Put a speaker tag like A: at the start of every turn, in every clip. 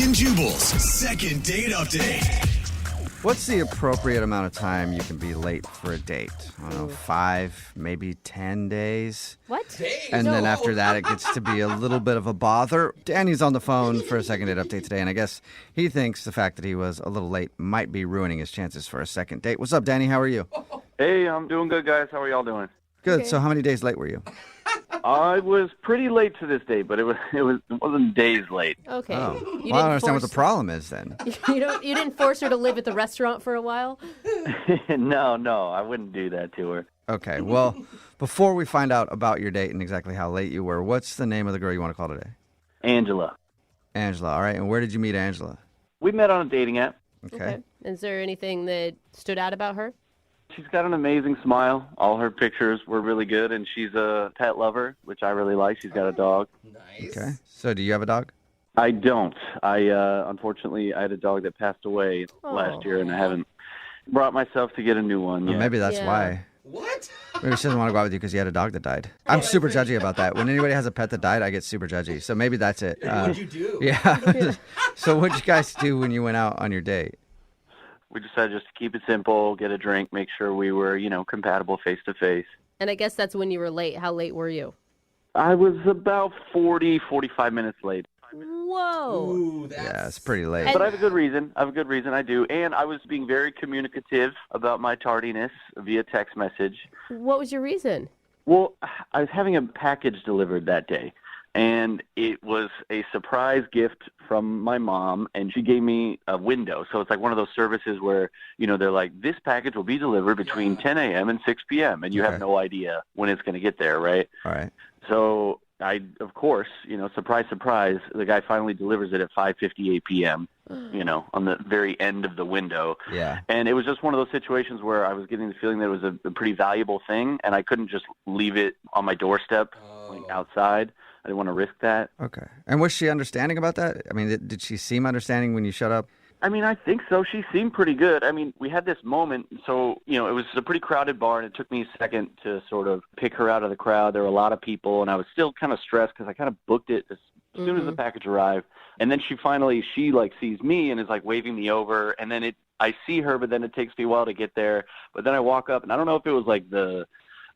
A: and Jubal's second date update.
B: What's the appropriate amount of time you can be late for a date? I don't know, 5, maybe 10 days.
C: What?
B: And then after that, it gets to be a little bit of a bother. Danny's on the phone for a second date update today, and I guess he thinks the fact that he was a little late might be ruining his chances for a second date. What's up, Danny? How are you?
D: Hey, I'm doing good, guys. How are y'all doing?
B: Good.
C: Okay.
B: So how many days late were you?
D: I was pretty late to this date, but it wasn't days late.
C: Okay.
B: Oh.
C: You
B: Well, I don't
C: didn't
B: understand what the
C: force-
B: problem is then.
C: You didn't force her to live at the restaurant for a while?
D: No, I wouldn't do that to her.
B: Okay. Well, before we find out about your date and exactly how late you were, what's the name of the girl you want to call today?
D: Angela.
B: Angela. All right. And where did you meet Angela?
D: We met on a dating app.
B: Okay.
C: Is there anything that stood out about her?
D: She's got an amazing smile. All her pictures were really good, and she's a pet lover, which I really like. She's got a dog.
E: Nice.
B: Okay. So do you have a dog?
D: I don't. Unfortunately, I had a dog that passed away last year, and I haven't brought myself to get a new one
B: Well,
D: yet.
B: maybe that's
C: Yeah.
B: why.
E: What?
B: Maybe she doesn't want to go out with you because you had a dog that died. I'm super judgy about that. When anybody has a pet that died, I get super judgy. So maybe that's it.
E: What'd you do?
B: Yeah. So what'd you guys do when you went out on your date?
D: We decided just to keep it simple, get a drink, make sure we were, compatible face to face.
C: And I guess that's when you were late. How late were you?
D: I was about 45 minutes late.
C: Whoa.
E: Ooh, that's...
B: Yeah, it's pretty late.
C: And-
D: But I have a good reason. I do. And I was being very communicative about my tardiness via text message.
C: What was your reason?
D: Well, I was having a package delivered that day, and it was a surprise gift from my mom, and she gave me a window. So it's like one of those services where, they're like, this package will be delivered between 10 a.m. and 6 p.m., and you have
B: Okay.
D: no idea when it's going to get there, right?
B: All right.
D: So I, of course, surprise, surprise, the guy finally delivers it at 5:58 p.m., on the very end of the window.
B: Yeah.
D: And it was just one of those situations where I was getting the feeling that it was a pretty valuable thing, and I couldn't just leave it on my doorstep outside. I didn't want to risk that.
B: Okay. And was she understanding about that? I mean, did she seem understanding when you showed up?
D: I mean, I think so. She seemed pretty good. I mean, we had this moment. So, it was a pretty crowded bar, and it took me a second to sort of pick her out of the crowd. There were a lot of people, and I was still kind of stressed because I kind of booked it as soon as the package arrived. And then she sees me and is like waving me over. And then I see her, but then it takes me a while to get there. But then I walk up, and I don't know if it was like the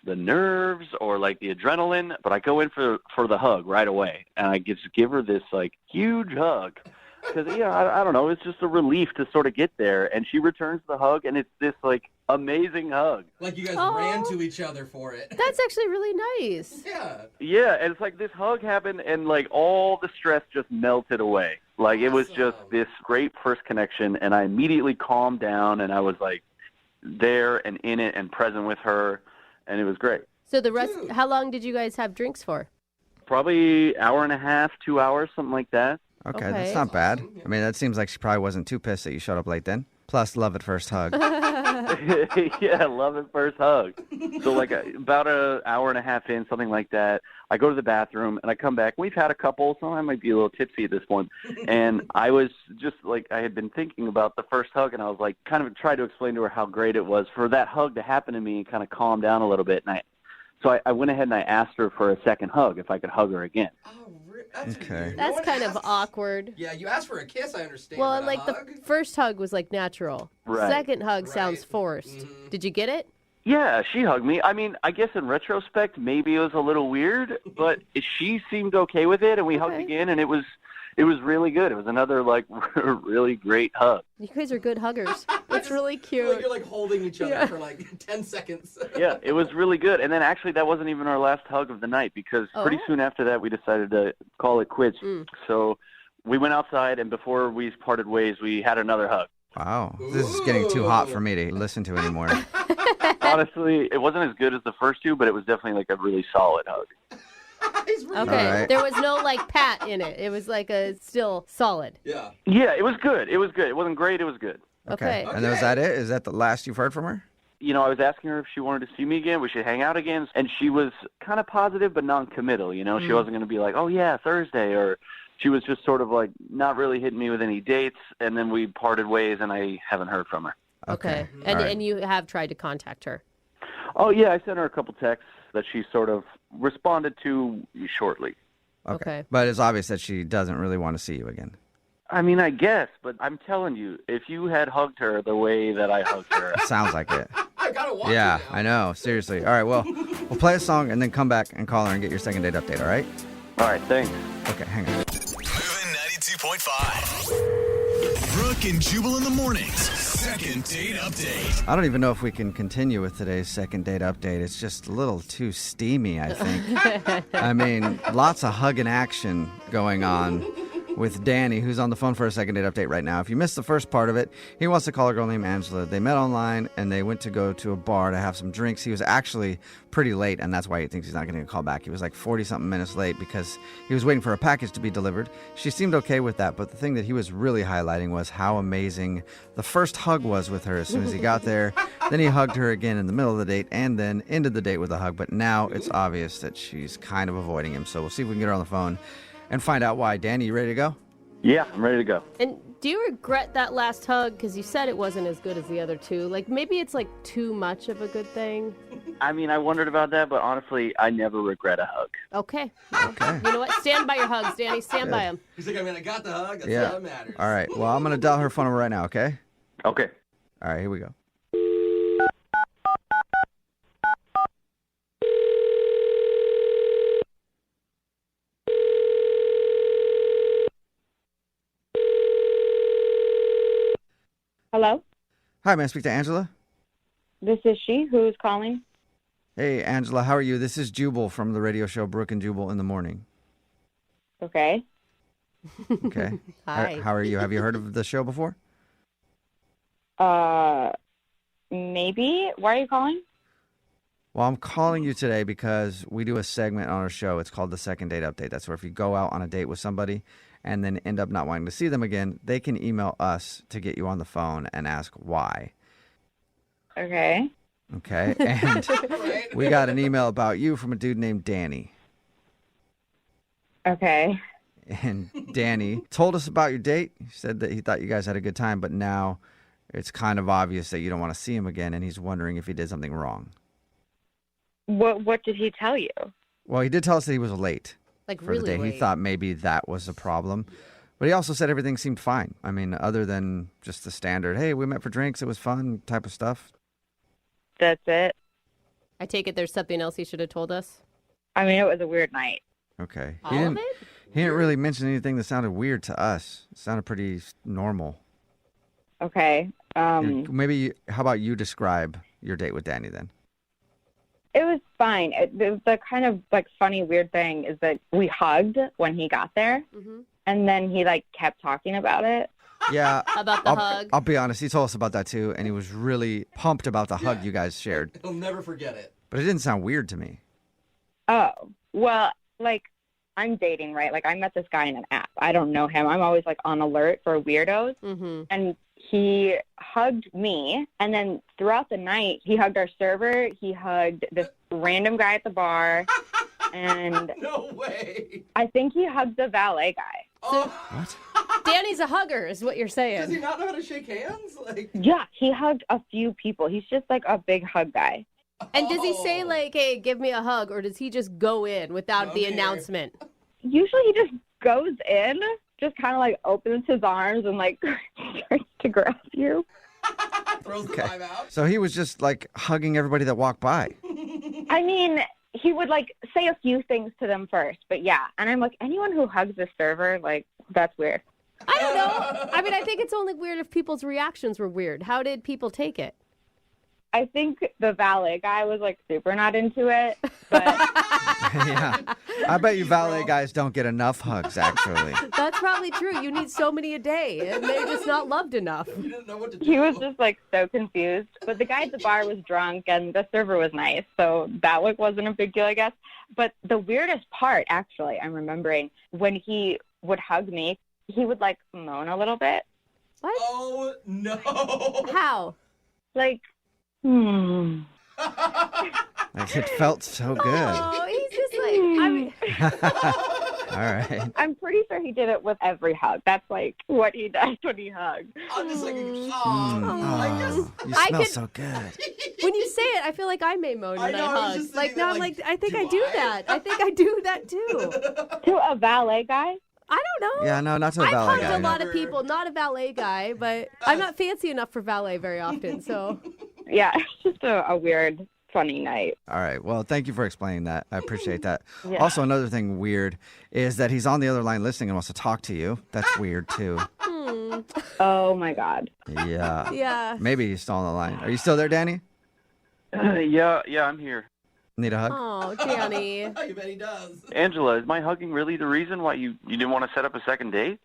D: nerves or like the adrenaline, but I go in for the hug right away. And I just give her this like huge hug. Because, I don't know, it's just a relief to sort of get there. And she returns the hug, and it's this, like, amazing hug.
E: Like you guys
C: Aw.
E: ran to each other for it.
C: That's actually really nice.
E: Yeah.
D: Yeah, and it's like this hug happened, and, like, all the stress just melted away. Like, it was just this great first connection, and I immediately calmed down, and I was, like, there and in it and present with her, and it was great.
C: So the rest,
E: Dude.
C: how long did you guys have drinks for?
D: Probably hour and a half, 2 hours, something like that.
B: Okay,
C: Okay.
B: that's not bad.
E: Awesome, yeah.
B: I mean, that seems like she probably wasn't too pissed that you showed up late then. Plus, love at first hug.
D: Yeah, love at first hug. So like about an hour and a half in, something like that, I go to the bathroom and I come back. We've had a couple, so I might be a little tipsy at this point. And I was just like, I had been thinking about the first hug, and I was like, kind of tried to explain to her how great it was for that hug to happen to me and kind of calm down a little bit. And so I went ahead and I asked her for a second hug, if I could hug her again.
E: Oh, that's
B: Okay.
E: weird. No
C: That's
E: one
C: kind of
E: asks-
C: awkward.
E: Yeah, you asked for a kiss, I understand.
C: Well,
E: but
C: and
E: a
C: like
E: hug?
C: the first hug was like natural.
D: Right.
C: Second hug sounds
E: Right.
C: forced.
E: Mhm.
C: Did you get it?
D: Yeah, she hugged me. I mean, I guess in retrospect, maybe it was a little weird, but she seemed okay with it, and we hugged
C: Okay.
D: again, and it was really good. It was another, like, really great hug.
C: You guys are good huggers. That's really
E: Feel like
C: cute.
E: you're like holding each other
C: Yeah.
E: for like 10 seconds.
D: Yeah, it was really good. And then actually that wasn't even our last hug of the night, because pretty
C: Oh.
D: soon after that we decided to call it quits.
C: Mm.
D: So we went outside, and before we parted ways, we had another hug.
B: Wow. This is getting too hot for me to listen to anymore.
D: Honestly, it wasn't as good as the first two, but it was definitely like a really solid hug.
E: He's really
C: Okay.
B: All right.
C: There was no like pat in it. It was like a still solid.
E: Yeah.
D: Yeah, it was good. It was good. It wasn't great. It was good.
C: Okay.
B: And then was that it? Is that the last you've heard from her?
D: I was asking her if she wanted to see me again, we should hang out again, and she was kind of positive but non-committal, She wasn't going to be like, oh, yeah, Thursday, or she was just sort of like not really hitting me with any dates, and then we parted ways, and I haven't heard from her.
C: Okay. And
B: All right.
C: and you have tried to contact her.
D: Oh, yeah, I sent her a couple texts that she sort of responded to shortly.
C: Okay.
B: But it's obvious that she doesn't really want to see you again.
D: I mean, I guess, but I'm telling you, if you had hugged her the way that I hugged her,
B: Sounds like it.
E: I gotta watch
B: Yeah,
E: it now.
B: I know. Seriously. All right, well, we'll play a song and then come back and call her and get your second date update, all right?
D: all right, thanks.
B: Okay, hang on.
A: Moving 92.5. Brooke and Jubal in the mornings. Second date update.
B: I don't even know if we can continue with today's second date update. It's just a little too steamy, I think. I mean, lots of hugging action going on with Danny, who's on the phone for a second date update right now. If you missed the first part of it, he wants to call a girl named Angela. They met online, and they went to go to a bar to have some drinks. He was actually pretty late, and that's why he thinks he's not going to call back. He was like 40-something minutes late because he was waiting for a package to be delivered. She seemed okay with that, but the thing that he was really highlighting was how amazing the first hug was with her as soon as he got there. Then he hugged her again in the middle of the date, and then ended the date with a hug. But now it's obvious that she's kind of avoiding him, so we'll see if we can get her on the phone and find out why. Danny, you ready to go?
D: Yeah, I'm ready to go.
C: And do you regret that last hug? Because you said it wasn't as good as the other two. Like, maybe it's, like, too much of a good thing.
D: I mean, I wondered about that, but honestly, I never regret a hug.
C: Okay.
B: Okay.
C: You know what? Stand by your hugs, Danny. Stand by them.
E: He's like, I mean, I got the hug. That's
B: Yeah.
E: all that matters.
B: All right. Well, I'm going to dial her phone number right now, okay?
D: Okay.
B: All right, here we go.
F: Hello,
B: Hi, may I speak to Angela?
F: this is she. Who's calling?
B: Hey, Angela, how are you? This is Jubal from the radio show Brooke and Jubal in the Morning.
F: Okay.
B: Okay.
C: Hi.
B: How are you? Have you heard of the show before?
F: Maybe. Why are you calling?
B: Well, I'm calling you today because we do a segment on our show. It's called the Second Date Update. That's where if you go out on a date with somebody and then end up not wanting to see them again, they can email us to get you on the phone and ask why.
F: Okay.
B: Okay? And
E: Right?
B: we got an email about you from a dude named Danny.
F: Okay.
B: And Danny told us about your date. He said that he thought you guys had a good time, but now it's kind of obvious that you don't want to see him again, and he's wondering if he did something wrong.
F: What did he tell you?
B: Well, he did tell us that he was late
C: Like,
B: for
C: really
B: the date.
C: late.
B: He thought maybe that was a problem. But he also said everything seemed fine. I mean, other than just the standard, hey, we met for drinks, it was fun type of stuff.
F: That's it.
C: I take it there's something else he should have told us.
F: I mean, it was a weird night.
B: Okay.
C: All of it?
B: He didn't really mention anything that sounded weird to us. It sounded pretty normal.
F: Okay.
B: Maybe, how about you describe your date with Danny then?
F: It was fine. The kind of like funny, weird thing is that we hugged when he got there,
C: Mm-hmm.
F: and then he like kept talking about it.
B: Yeah.
C: About the hug.
B: I'll be honest, he told us about that too, and he was really pumped about the hug you guys shared.
E: He'll never forget it.
B: But it didn't sound weird to me.
F: Oh, well, like I'm dating, right? Like I met this guy in an app. I don't know him. I'm always like on alert for weirdos.
C: Mm-hmm.
F: And he hugged me, and then throughout the night, he hugged our server, he hugged this random guy at the bar, and
E: No way.
F: I think he hugged the valet guy.
E: Oh,
B: What?
C: Danny's a hugger, is what you're
E: does he
C: saying.
E: not know how to shake hands? Like,
F: Yeah, he hugged a few people. He's just like a big hug guy.
C: And does he say,
E: oh.
C: like, hey, give me a hug, or does he just go in without the
E: Okay.
C: announcement?
F: Usually he just goes in, just kind of like opens his arms and like starts to grab you.
E: throws the
B: Okay.
E: vibe out?
B: So he was just like hugging everybody that walked by.
F: I mean, he would like say a few things to them first, but yeah. And I'm like, anyone who hugs the server, like, that's weird.
C: I don't know. I mean, I think it's only weird if people's reactions were weird. How did people take it?
F: I think the valet guy was like super not into it, but
B: Yeah. I bet you valet guys don't get enough hugs, actually.
C: That's probably true. You need so many a day, and they're just not loved enough.
E: You didn't know what to do.
F: he was just like so confused. But the guy at the bar was drunk and the server was nice, so that like wasn't a big deal, I guess. But the weirdest part, actually, I'm remembering when he would hug me, he would like moan a little bit,
C: What?
E: Oh, no.
C: How?
F: like,
B: Like, it felt so good.
C: Oh, he's just like, I mean,
B: All right.
F: I'm pretty sure he did it with every hug. That's like what he does when he hugs.
E: I'm just like,
B: Mm,
E: I guess.
B: you
C: I
B: smell
C: could-
B: so good.
C: when you say it, I feel like I may moan
E: I
C: when
E: know, I
C: I
E: was
C: hug.
E: just
C: Like,
E: thinking
C: now
E: that,
C: I'm
E: like,
C: like, I think
E: do
C: I do
E: I?
C: that. I think I do that too.
F: To a valet guy?
C: I don't know.
B: Yeah, no, not to a
C: I've
B: valet
C: hugged
B: guy.
C: a lot
B: no.
C: of people, not a valet guy, but I'm not fancy enough for valet very often, so.
F: Yeah, it's just a weird, funny night.
B: All right. Well, thank you for explaining that. I appreciate that.
F: Yeah.
B: Also, another thing weird is that he's on the other line listening and wants to talk to you. That's weird, too.
F: Oh, my God.
B: Yeah.
C: Yeah.
B: Maybe he's still on the line. Are you still there, Danny?
D: Yeah, I'm here.
B: Need a hug?
C: Oh, Danny.
E: I bet he does.
D: Angela, is my hugging really the reason why you didn't want to set up a second date?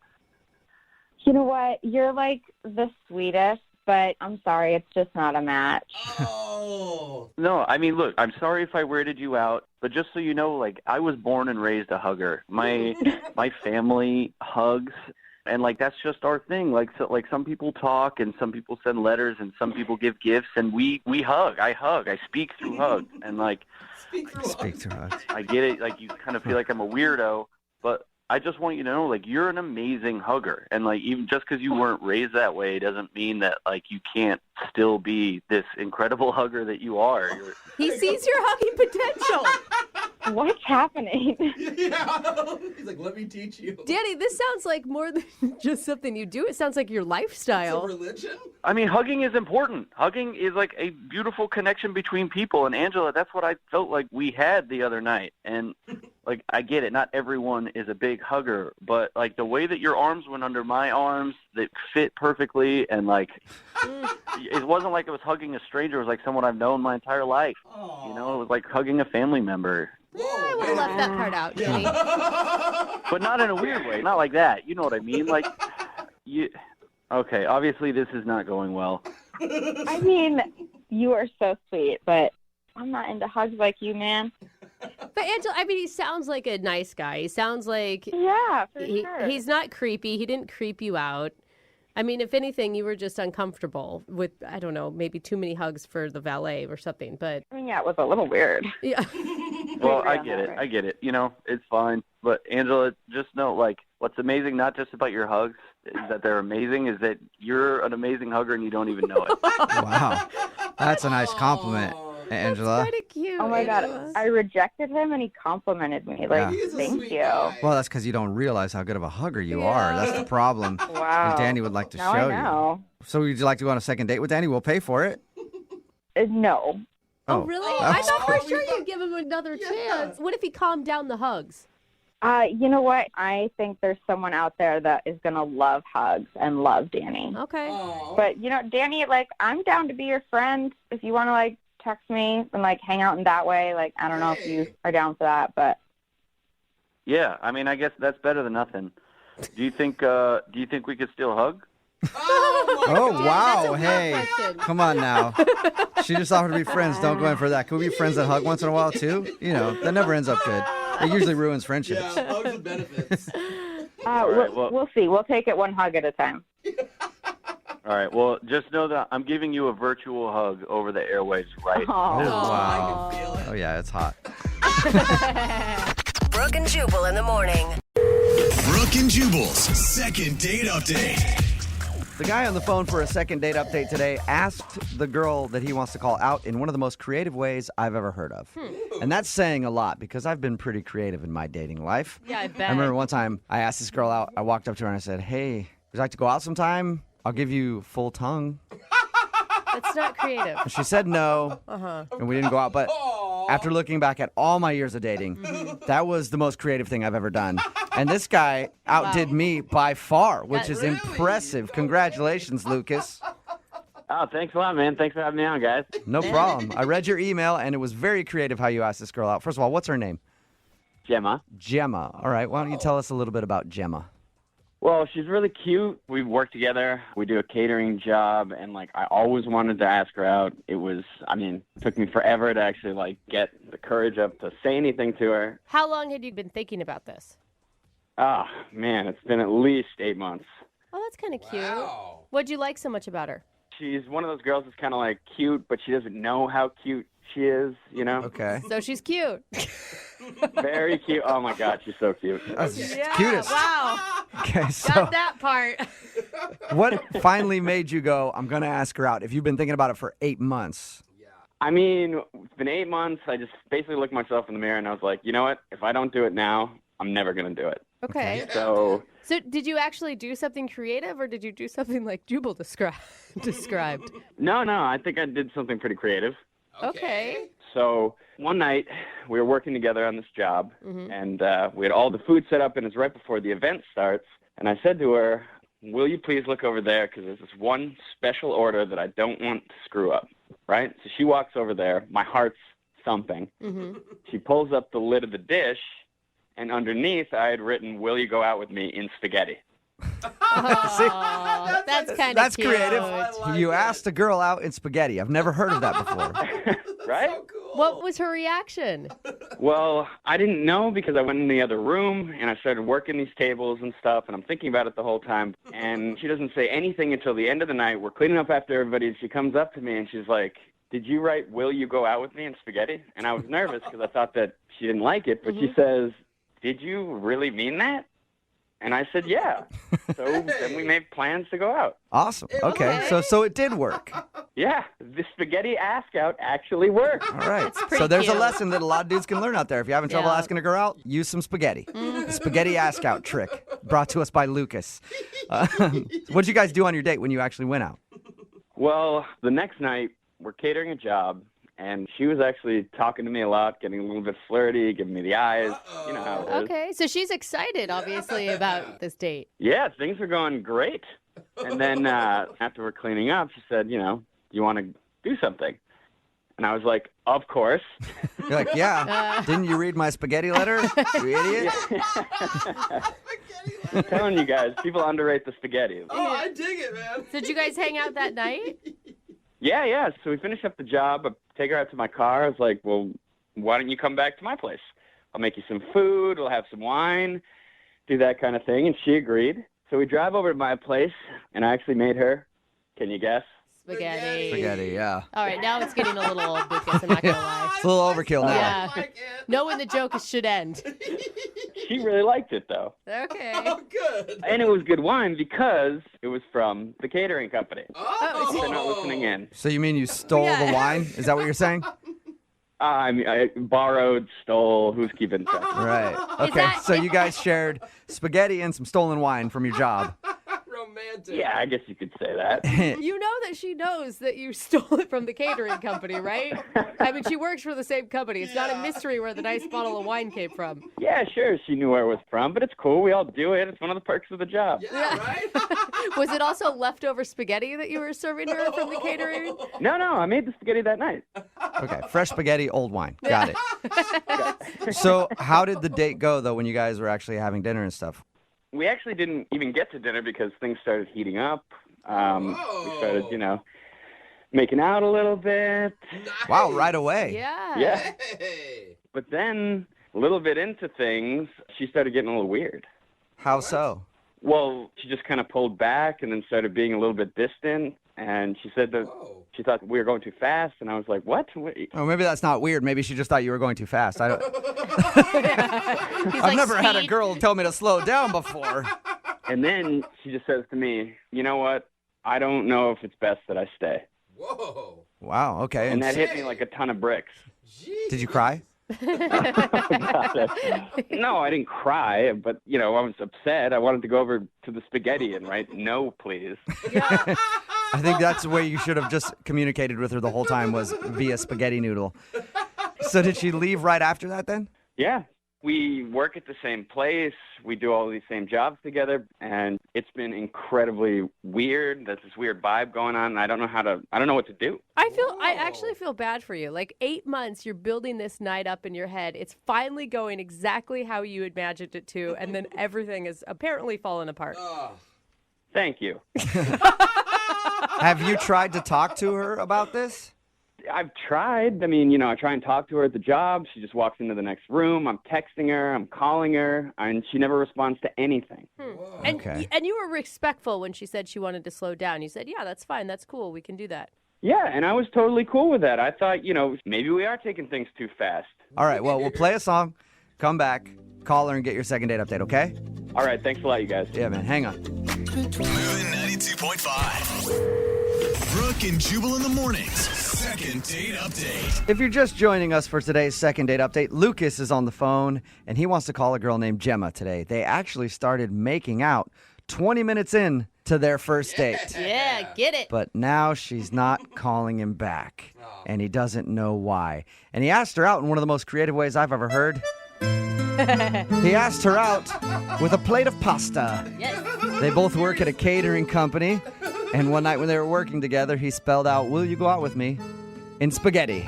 F: You know what? You're like the sweetest, but I'm sorry, it's just not a match.
E: Oh.
D: No, I mean, look, I'm sorry if I weirded you out, but just so you know, like, I was born and raised a hugger. My family hugs, and like that's just our thing. Like, so, like some people talk, and some people send letters, and some people give gifts, and we hug. I hug. I speak through hugs, and like
B: Speak to us.
D: I get it. Like you kind of feel like I'm a weirdo, but I just want you to know, like, you're an amazing hugger, and like even just because you weren't raised that way doesn't mean that like you can't still be this incredible hugger that you are.
C: He sees your hugging potential.
F: What's happening?
E: Yeah. He's like, let me teach you.
C: Danny, this sounds like more than just something you do. It sounds like your
E: It's a
C: lifestyle.
E: religion?
D: I mean, hugging is important. Hugging is like a beautiful connection between people. And Angela, that's what I felt like we had the other night. And like, I get it. Not everyone is a big hugger, but like the way that your arms went under my arms, that fit perfectly. And like, it wasn't like it was hugging a stranger. It was like someone I've known my entire life.
E: Oh.
D: You know, it was like hugging a family member,
C: Yeah, I would have left that part out, Danny.
D: but not in a weird way. Not like that. You know what I mean? Like, okay, obviously this is not going well.
F: I mean, you are so sweet, but I'm not into hugs like you, man.
C: But Angela, I mean, he sounds like a nice guy. He sounds like
F: Yeah, for sure.
C: he's not creepy. He didn't creep you out. I mean, if anything, you were just uncomfortable with, I don't know, maybe too many hugs for the valet or something. But
F: I mean, yeah, it was a little weird.
C: yeah.
D: Well, I
F: Yeah,
D: get it.
F: right.
D: I get it. You know, it's fine. But Angela, just know, like, what's amazing, not just about your hugs, is that they're amazing, is that you're an amazing hugger and you don't even know it.
B: Wow. That's a nice compliment, Angela.
C: Kind of cute.
F: Oh my God,
C: Angela.
F: I rejected him and he complimented me. Like,
B: Yeah.
E: He's a
F: thank
E: sweet
F: you.
E: guy.
B: Well, that's because you don't realize how good of a hugger you are. That's the problem.
F: Wow.
B: And Danny would like to
F: now
B: show
F: I know.
B: you. So would you like to go on a second date with Danny? We'll pay for it.
F: No.
C: Oh, really? I thought for
E: Oh,
C: sure
E: we thought-
C: you'd give him another
E: Yeah.
C: chance. What if he calmed down the hugs?
F: You know what? I think there's someone out there that is going to love hugs and love Danny.
C: Okay.
E: Oh.
F: But, you know, Danny, like, I'm down to be your friend if you want to, like, text me and, like, hang out in that way. Like, I don't know if you are down for that, but
D: Yeah, I mean, I guess that's better than nothing. Do you think we could still hug?
E: Oh, my
B: Oh,
E: God.
B: wow.
C: that's a weird
B: Hey,
C: question.
B: come on now. She just offered to be friends. Don't go in for that. Can we be friends that hug once in a while, too? You know, that never ends up good. It usually ruins friendships.
E: Yeah, hugs and benefits.
D: right,
F: we'll see. We'll take it one hug at a time.
D: All right, well, just know that I'm giving you a virtual hug over the airwaves right
F: Oh.
B: Wow.
E: I can feel it.
B: Oh, yeah, it's hot.
G: Brooke and Jubal in the morning.
A: Brooke and Jubal's second date update.
B: The guy on the phone for a second date update today asked the girl that he wants to call out in one of the most creative ways I've ever heard of. And that's saying a lot because I've been pretty creative in my dating life.
C: Yeah, I bet.
B: I remember one time I asked this girl out. I walked up to her and I said, "Hey, would you like to go out sometime? I'll give you full tongue."
C: That's not creative.
B: And she said no, and we didn't go out. But after looking back at all my years of dating, that was the most creative thing I've ever done. And this guy outdid me by far, which is
E: Really?
B: impressive. Congratulations, Lucas.
D: Oh, thanks a lot, man. Thanks for having me on, guys.
B: No problem. I read your email, and it was very creative how you asked this girl out. First of all, what's her name?
D: Gemma.
B: Gemma. All right, why don't you tell us a little bit about Gemma?
H: Well, she's really cute. We work together. We do a catering job, and like I always wanted to ask her out. It took me forever to actually like get the courage up to say anything to her.
C: How long had you been thinking about this?
H: Ah, man, it's been at least 8 months.
C: Oh, that's kind of cute.
E: Wow.
C: What'd you like so much about her?
H: She's one of those girls that's kind of like cute, but she doesn't know how cute she is, you know?
B: Okay.
C: So she's cute.
H: Very cute. Oh my God, she's so cute.
B: That's
C: Yeah,
B: cutest.
C: Wow.
B: Okay, so
C: Got that part.
B: what finally made you go, I'm going to ask her out? If you've been thinking about it for 8 months.
H: I mean, it's been 8 months. I just basically looked myself in the mirror and I was like, you know what? If I don't do it now, I'm never going to do it.
C: Okay.
H: So
C: So did you actually do something creative or did you do something like Jubal described?
H: no, I think I did something pretty creative.
C: Okay.
H: So one night we were working together on this job, and we had all the food set up, and it's right before the event starts. And I said to her, "Will you please look over there? Because there's this one special order that I don't want to screw up." Right? So she walks over there. My heart's thumping. She pulls up the lid of the dish, and underneath I had written, "Will you go out with me in spaghetti?"
C: Oh, that's kind of
B: That's creative.
E: like
B: You
E: it.
B: asked a girl out in spaghetti. I've never heard of that before.
H: Right?
E: So cool.
C: What was her reaction?
H: Well, I didn't know because I went in the other room and I started working these tables and stuff, and I'm thinking about it the whole time. And she doesn't say anything until the end of the night. We're cleaning up after everybody, and she comes up to me and she's like, "Did you write, 'Will you go out with me in spaghetti?'" And I was nervous because I thought that she didn't like it, but she says, "Did you really mean that?" And I said, "Yeah." So then we made plans to go out.
B: Awesome. Okay. So it did work.
H: Yeah, the spaghetti ask out actually worked.
B: All right.
C: pretty
B: So there's a
C: cute.
B: lesson that a lot of dudes can learn out there. If you're having trouble
C: Yeah.
B: asking a girl out, use some spaghetti. The spaghetti ask out trick brought to us by Lucas. What'd you guys do on your date when you actually went out?
H: Well, the next night, we're catering a job, and she was actually talking to me a lot, getting a little bit flirty, giving me the eyes. You know how it is.
C: Okay, so she's excited, obviously, about this date.
H: Yeah, things were going great. And then after we're cleaning up, she said, "Do you want to do something?" And I was like, "Of course."
B: You're like, yeah. Didn't you read my spaghetti letter, you idiot?
H: I'm telling you guys, people underrate the spaghetti.
E: Oh, I dig it, man.
C: So did you guys hang out that night?
H: Yeah. So we finished up the job. I take her out to my car. I was like, "Well, why don't you come back to my place? I'll make you some food. We'll have some wine, do that kind of thing." And she agreed. So we drive over to my place, and I actually made her, can you guess?
C: Spaghetti.
B: Spaghetti, yeah.
C: All right, now it's getting a little old, Lucas. I'm not going to lie.
B: It's a little overkill now.
C: Yeah.
E: I like it.
C: Know when the joke should end.
H: She really liked it, though.
C: Okay.
E: Oh, good.
H: And it was good wine because it was from the catering company.
E: Oh.
H: They're not listening in.
B: So you mean you stole the wine? Is that what you're saying?
H: I borrowed, stole, who's keeping track?
B: Right. Okay.
C: that-
B: So you guys shared spaghetti and some stolen wine from your job.
E: Romantic.
H: Yeah, I guess you could say that.
C: You know that she knows that you stole it from the catering company, right? I mean, she works for the same company. It's not a mystery where the nice bottle of wine came from.
H: Yeah, sure, she knew where it was from, but it's cool. We all do it. It's one of the perks of the job.
E: Yeah, right?
C: Was it also leftover spaghetti that you were serving her from the catering?
H: No, I made the spaghetti that night.
B: Okay. Fresh spaghetti, old wine. Got it. So how did the date go, though, when you guys were actually having dinner and stuff?
H: We actually didn't even get to dinner because things started heating up. We started, making out a little bit.
B: Wow, right away.
C: Yeah.
H: Yeah.
E: Hey.
H: But then, a little bit into things, she started getting a little weird.
B: How so?
H: Well, she just kind of pulled back and then started being a little bit distant. And she said that
E: Whoa.
H: she thought we were going too fast. And I was like, what?
B: Oh, maybe that's not weird. Maybe she just thought you were going too fast.
C: He's
B: I've
C: like,
B: never had a
C: "Speed."
B: girl tell me to slow down before.
H: And then she just says to me, "You know what? I don't know if it's best that I stay."
E: Whoa.
B: Wow, okay.
H: And that hit me like a ton of bricks.
E: Jeez.
B: Did you cry?
H: No, I didn't cry, but, I was upset. I wanted to go over to the spaghetti and write, "No, please."
B: I think that's the way you should have just communicated with her the whole time was via spaghetti noodle. So did she leave right after that then?
H: Yeah. We work at the same place. We do all these same jobs together, and it's been incredibly weird. There's this weird vibe going on, and I don't know what to do.
C: I actually feel bad for you. Like 8 months, you're building this night up in your head. It's finally going exactly how you imagined it to, and then everything is apparently fallen apart.
E: Oh.
H: Thank you.
B: Have you tried to talk to her about this?
H: I've tried. I mean, I try and talk to her at the job. She just walks into the next room. I'm texting her. I'm calling her. And she never responds to anything.
C: And,
B: Okay.
C: and you were respectful when she said she wanted to slow down. You said, yeah, that's fine. That's cool. We can do that.
H: Yeah, and I was totally cool with that. I thought, maybe we are taking things too fast.
B: All right, well, we'll play a song, come back, call her, and get your second date update, okay?
H: All right, thanks a lot, you guys.
B: Yeah, man, hang on.
A: Moving 92.5. Brooke and Jubal in the mornings. second date update.
B: If you're just joining us for today's second date update, Lucas is on the phone, and he wants to call a girl named Gemma today. They actually started making out 20 minutes in to their first date.
C: Yeah, get it.
B: But now she's not calling him back, and he doesn't know why. And he asked her out in one of the most creative ways I've ever heard. He asked her out with a plate of pasta.
C: Yes.
B: They both work at a catering company, and one night when they were working together, he spelled out, "Will you go out with me?" in spaghetti.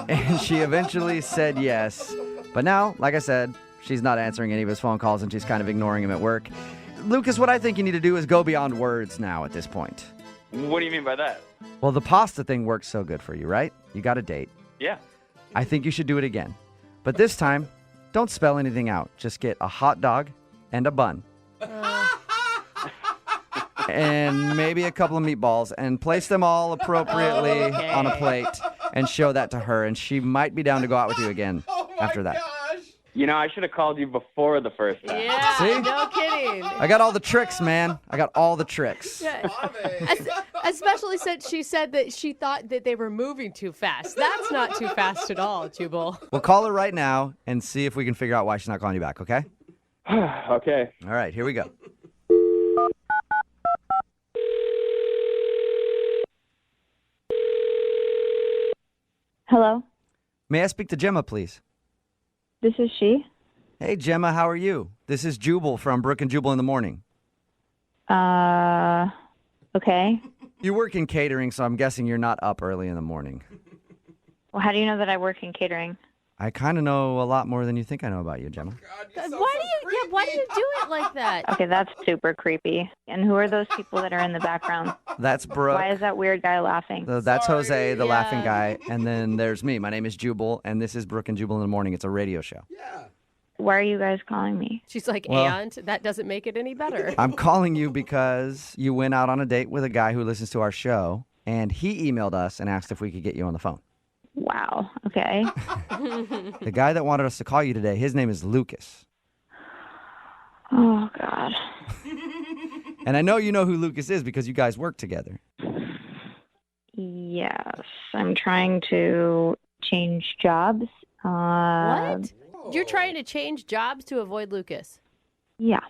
B: And she eventually said yes. But now, like I said, she's not answering any of his phone calls, and she's kind of ignoring him at work. Lucas, what I think you need to do is go beyond words now at this point.
H: What do you mean by that?
B: Well, the pasta thing works so good for you, right? You got a date.
H: Yeah.
B: I think you should do it again. But this time, don't spell anything out. Just get a hot dog and a bun. And maybe a couple of meatballs, and place them all appropriately on a plate and show that to her. And she might be down to go out with you again after that.
H: You know, I should have called you before the first time.
C: Yeah,
B: See?
C: no kidding.
B: I got all the tricks, man. I got all the tricks.
C: Yeah. Especially since she said that she thought that they were moving too fast. That's not too fast at all, Jubal.
B: We'll call her right now and see if we can figure out why she's not calling you back, okay?
H: Okay.
B: All right, here we go.
F: Hello,
B: May I speak to Gemma, please?
F: this is she.
B: Hey, Gemma, how are you? This is Jubal from Brooke and Jubal in the morning.
F: Okay.
B: You work in catering, so I'm guessing you're not up early in the morning.
F: Well, how do you know that I work in catering?
B: I kind of know a lot more than you think I know about you, Gemma.
C: Why do you do it like that?
F: Okay, that's super creepy. And who are those people that are in the background?
B: That's Brooke.
F: Why is that weird guy laughing?
B: That's Jose, the
C: Yeah.
B: laughing guy. And then there's me. My name is Jubal, and this is Brooke and Jubal in the morning. It's a radio show.
E: Yeah.
F: Why are you guys calling me?
C: She's like,
B: Well-
C: and that doesn't make it any better.
B: I'm calling you because you went out on a date with a guy who listens to our show, and he emailed us and asked if we could get you on the phone.
F: Wow. Okay.
B: The guy that wanted us to call you today, his name is Lucas.
F: Oh, God.
B: And I know you know who Lucas is because you guys work together.
F: Yes. I'm trying to change jobs.
C: What? You're trying to change jobs to avoid Lucas?
F: Yeah.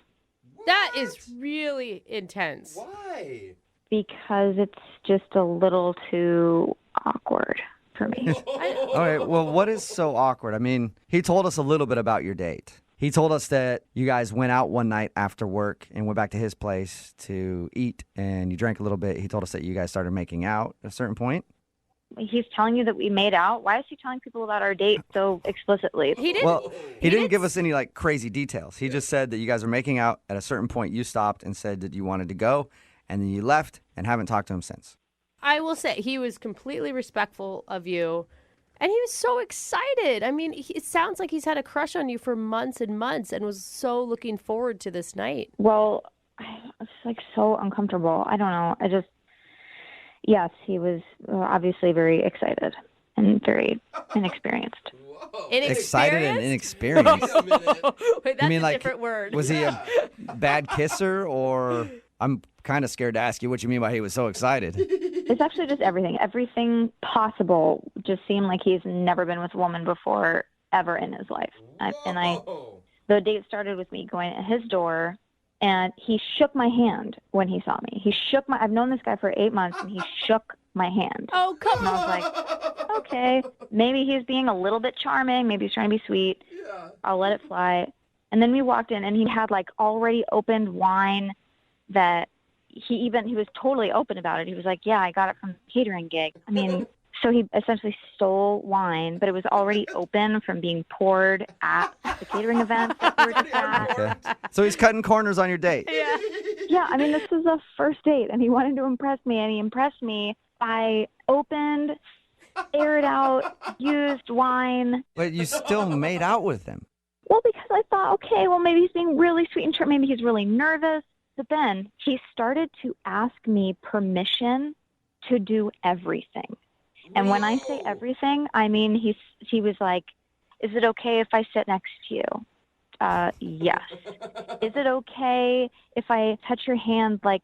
C: That is really intense.
E: Why?
F: Because it's just a little too awkward for me.
B: All right, well, what is so awkward? I mean, he told us a little bit about your date. He told us that you guys went out one night after work and went back to his place to eat, and you drank a little bit. He told us that you guys started making out at a certain point.
F: He's telling you that we made out? Why is he telling people about our date so explicitly?
C: He didn't.
B: Well, he didn't give us any, like, crazy details. He just said that you guys were making out. At a certain point, you stopped and said that you wanted to go, and then you left and haven't talked to him since.
C: I will say he was completely respectful of you, and he was so excited. I mean, it sounds like he's had a crush on you for months and months and was so looking forward to this night.
F: Well, it's like so uncomfortable. I don't know. Yes, he was obviously very excited and very inexperienced.
E: Whoa.
B: Excited and
C: Inexperienced?
B: inexperienced.
E: Wait a minute.
C: Wait, that's
B: mean,
C: a
B: like,
C: different word.
B: Was he a bad kisser, or I'm kind of scared to ask you what you mean by he was so excited.
F: It's actually just everything. Everything possible just seemed like he's never been with a woman before ever in his life.
E: Whoa.
F: The date started with me going at his door, and he shook my hand when he saw me. I've known this guy for 8 months, and he shook my hand.
C: Oh, come
F: And I was like, okay, maybe he's being a little bit charming. Maybe he's trying to be sweet.
E: Yeah.
F: I'll let it fly. And then we walked in, and he had like already opened wine that he was totally open about it. He was like, yeah, I got it from the catering gig. I mean, so he essentially stole wine, but it was already open from being poured at the catering event that we were just at.
B: Okay. So he's cutting corners on your date.
C: Yeah.
F: Yeah, I mean, this was a first date, and he wanted to impress me, and he impressed me by opened, aired out, used wine.
B: But you still made out with him.
F: Well, because I thought, okay, well, maybe he's being really sweet and maybe he's really nervous. But then he started to ask me permission to do everything. And when I say everything, I mean he was like, is it okay if I sit next to you? Yes. Is it okay if I touch your hand like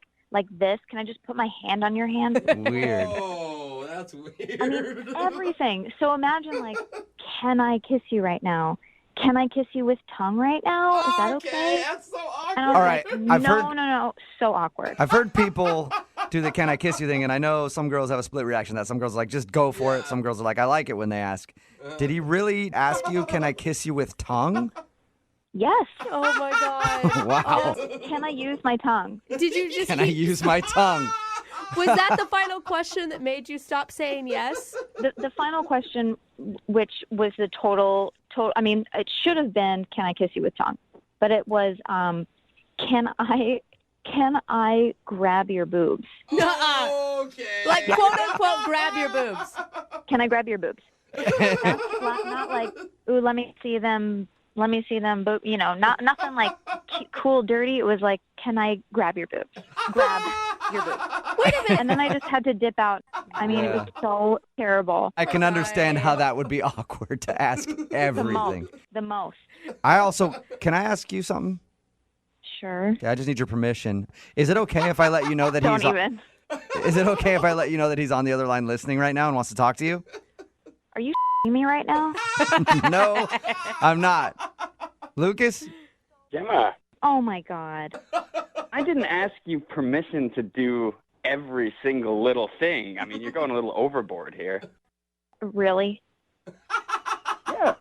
F: this? Can I just put my hand on your hand?
B: Weird.
E: Whoa, That's weird.
F: I mean, everything. So imagine, like, can I kiss you right now? Can I kiss you with tongue right now? Is that okay?
E: That's so awkward.
F: And I was
B: All right,
F: like,
B: I've
F: no,
B: heard-
F: no, so awkward.
B: I've heard people do the "can I kiss you" thing, and I know some girls have a split reaction to that. Some girls are like, just go for it. Some girls are like, I like it when they ask. Did he really ask you, "Can I kiss you with tongue"?
F: Yes.
C: Oh my God.
B: Wow.
F: Can I use my tongue?
C: Did you just
B: Can I use my tongue?
C: Was that the final question that made you stop saying yes?
F: The final question, which was the total. I mean, it should have been, can I kiss you with tongue? But it was, can I grab your boobs?
C: Nuh-uh.
E: Okay.
C: Like, quote unquote, grab your boobs.
F: Can I grab your boobs? That's not like, ooh, let me see them, boob. You know, nothing like cool, dirty. It was like, can I grab your boobs? Grab your boobs.
C: Wait a minute.
F: And then I just had to dip out. I mean, it was so terrible.
B: I can understand how that would be awkward to ask everything.
F: The most.
B: Can I ask you something?
F: Sure.
B: Okay, I just need your permission. Is it okay if I let you know that
F: Don't
B: he's
F: even.
B: Is it okay if I let you know that he's on the other line listening right now and wants to talk to you?
F: Are you me right now?
B: No, I'm not. Lucas?
H: Gemma,
F: Oh my God.
H: I didn't ask you permission to do every single little thing. I mean, you're going a little overboard here.
F: Really?
H: Yeah.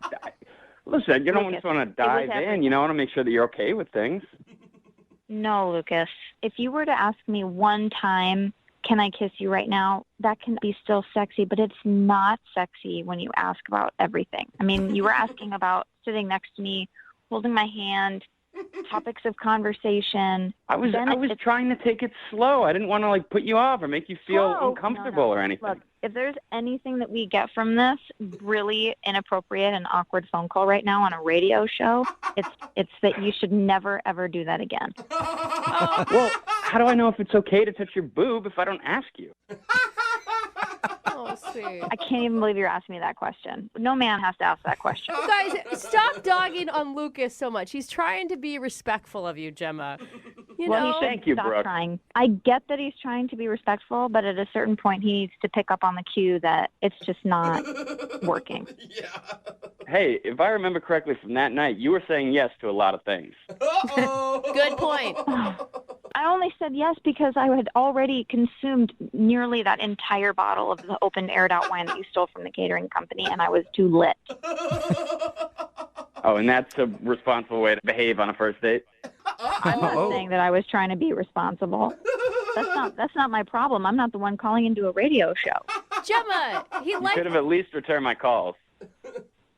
H: Listen, you don't
F: Lucas,
H: just want to
F: it was
H: dive in.
F: everything.
H: You know, want to make sure that you're okay with things.
F: No, Lucas. If you were to ask me one time, can I kiss you right now? That can be still sexy, but it's not sexy when you ask about everything. I mean, you were asking about sitting next to me, holding my hand, topics of conversation.
H: I was trying to take it slow. I didn't want to like put you off or make you feel
F: Slow?
H: uncomfortable
F: No.
H: or anything.
F: Look, if there's anything that we get from this really inappropriate and awkward phone call right now on a radio show, it's that you should never ever do that again.
H: Well, how do I know if it's okay to touch your boob if I don't ask you?
C: Oh, sweet.
F: I can't even believe you're asking me that question. No man has to ask that question.
C: Guys, stop dogging on Lucas so much. He's trying to be respectful of you, Gemma. You
F: Well,
C: know?
F: he should
H: Thank you,
F: stop
H: Brooke.
F: trying. I get that he's trying to be respectful, but at a certain point, he needs to pick up on the cue that it's just not working.
E: Yeah.
H: Hey, if I remember correctly from that night, you were saying yes to a lot of things.
E: Uh-oh.
C: Good point.
F: I only said yes because I had already consumed nearly that entire bottle of the open aired-out wine that you stole from the catering company, and I was too lit.
H: Oh, and that's a responsible way to behave on a first date?
F: I'm not
B: Oh.
F: saying that I was trying to be responsible. That's not my problem. I'm not the one calling into a radio show.
C: Gemma, he
H: You
C: liked
H: could have at least returned my calls.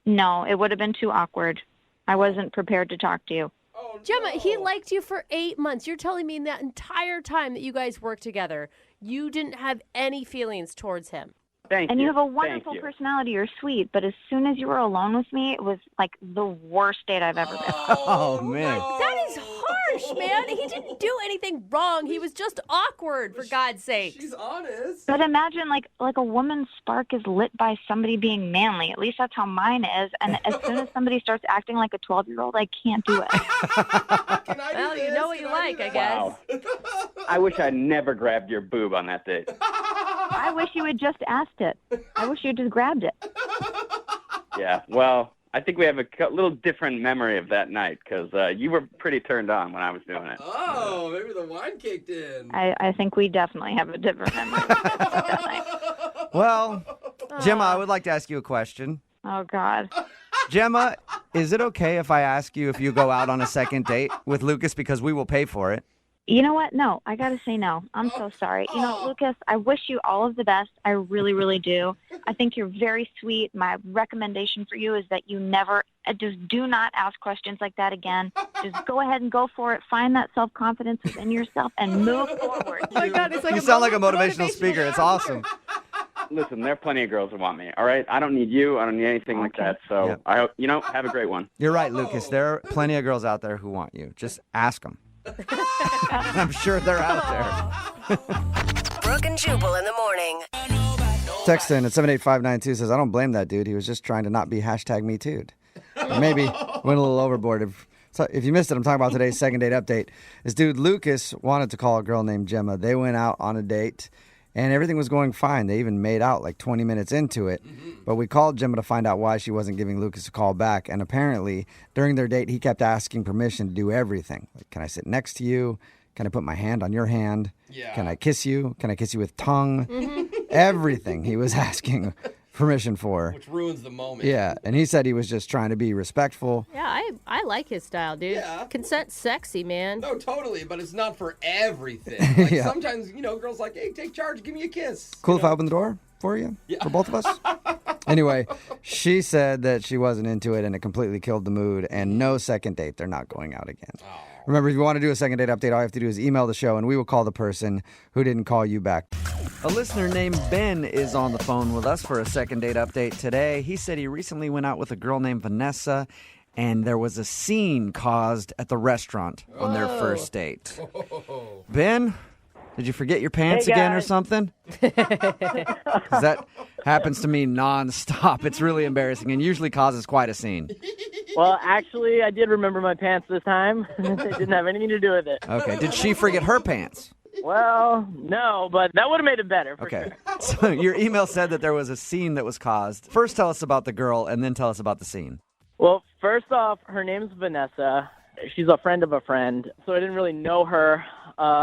F: No, it would have been too awkward. I wasn't prepared to talk to you.
E: Oh,
C: Gemma, he
E: no.
C: liked you for 8 months. You're telling me that entire time that you guys worked together, you didn't have any feelings towards him.
H: Thank
F: And
H: you.
F: you have a
H: Thank
F: wonderful
H: you.
F: personality. You're sweet, but as soon as you were alone with me, it was like the worst date I've ever been on.
B: Oh, man.
C: That is harsh, man. He didn't do anything wrong. He was just awkward, for God's sake.
E: She's honest.
F: But imagine like a woman's spark is lit by somebody being manly. At least that's how mine is. And as soon as somebody starts acting like a 12-year-old, I can't do it.
E: Can I do
C: Well, you
E: this?
C: know what
E: Can
C: you
E: I do
C: like, I
E: that?
C: guess.
H: Wow. I wish I'd never grabbed your boob on that date.
F: I wish you had just asked it. I wish you had just grabbed it.
H: Yeah, well, I think we have a little different memory of that night because you were pretty turned on when I was doing it.
E: Oh, maybe the wine kicked in.
F: I think we definitely have a different memory of that night.
B: Well, Gemma, I would like to ask you a question.
F: Oh, God.
B: Gemma, is it okay if I ask you if you go out on a second date with Lucas because we will pay for it?
F: You know what? No, I got to say no. I'm so sorry. You know, Lucas, I wish you all of the best. I really, really do. I think you're very sweet. My recommendation for you is that you never, just do not ask questions like that again. Just go ahead and go for it. Find that self-confidence within yourself and move forward.
C: Oh my God, it's like
B: You sound like a motivational speaker. It's awesome.
H: Listen, there are plenty of girls that want me, all right? I don't need you. I don't need anything like
F: Okay.
H: that. So
B: Yep.
H: I hope, have a great one.
B: You're right, Lucas. There are plenty of girls out there who want you. Just ask them. I'm sure they're out there.
G: Brooke and Jubal in the morning.
B: Text in at 78592 says, I don't blame that dude. He was just trying to not be #MeToo'd. Or maybe went a little overboard. If you missed it, I'm talking about today's second date update. This dude, Lucas, wanted to call a girl named Gemma. They went out on a date, And everything was going fine. They even made out like 20 minutes into it. But we called Gemma to find out why she wasn't giving Lucas a call back. And apparently, during their date, he kept asking permission to do everything. Like, can I sit next to you? Can I put my hand on your hand?
E: Yeah.
B: Can I kiss you? Can I kiss you with tongue? Everything he was asking permission for.
E: Which ruins the moment.
B: Yeah, and he said he was just trying to be respectful.
C: Yeah, I like his style, dude.
E: Yeah.
C: Consent's sexy, man.
E: No, totally, but it's not for everything. Like
B: Yeah.
E: sometimes, girls like, hey, take charge, give me a kiss.
B: Cool if I open the door for you?
E: Yeah.
B: For both of us? Anyway, she said that she wasn't into it and it completely killed the mood. And no second date. They're not going out again.
E: Oh.
B: Remember, if you want to do a second date update, all you have to do is email the show and we will call the person who didn't call you back. A listener named Ben is on the phone with us for a second date update today. He said he recently went out with a girl named Vanessa and there was a scene caused at the restaurant on their first date. Ben, did you forget your pants again or something? 'Cause that happens to me nonstop. It's really embarrassing and usually causes quite a scene.
I: Well, actually, I did remember my pants this time. It didn't have anything to do with it.
B: Okay, did she forget her pants?
I: Well, no, but that would have made it better. For
B: Okay.
I: Sure.
B: So your email said that there was a scene that was caused. First, tell us about the girl, and then tell us about the scene.
I: Well, first off, her name's Vanessa. She's a friend of a friend, so I didn't really know her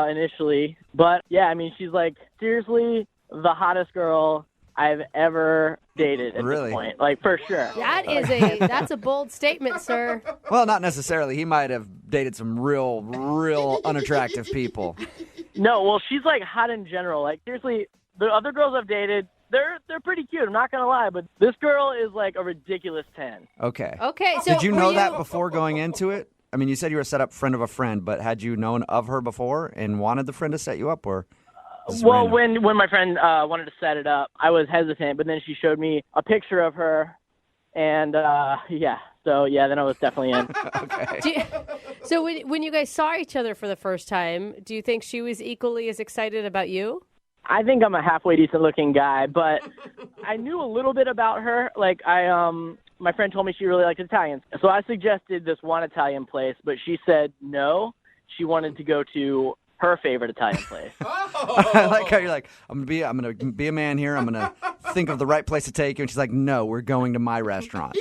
I: initially. But, yeah, I mean, she's, like, seriously the hottest girl I've ever dated at
B: Really?
I: this point. Like, for sure.
C: That's a bold statement, sir.
B: Well, not necessarily. He might have dated some real unattractive people.
I: No, well, she's, like, hot in general. Like, seriously, the other girls I've dated, they're pretty cute. I'm not going to lie. But this girl is, like, a ridiculous 10.
B: Okay.
C: Okay, so
B: Did you
C: were
B: know that before going into it? I mean, you said you were a set-up friend of a friend, but had you known of her before and wanted the friend to set you up, or?
I: Well, when my friend wanted to set it up, I was hesitant, but then she showed me a picture of her, and yeah. So, yeah, then I was definitely in.
B: Okay.
C: So when you guys saw each other for the first time, do you think she was equally as excited about you?
I: I think I'm a halfway decent-looking guy, but I knew a little bit about her. Like, my friend told me she really liked Italians. So I suggested this one Italian place, but she said no. She wanted to go to her favorite Italian place.
B: I like how you're like, I'm gonna be a man here. I'm gonna think of the right place to take you. And she's like, no, we're going to my restaurant.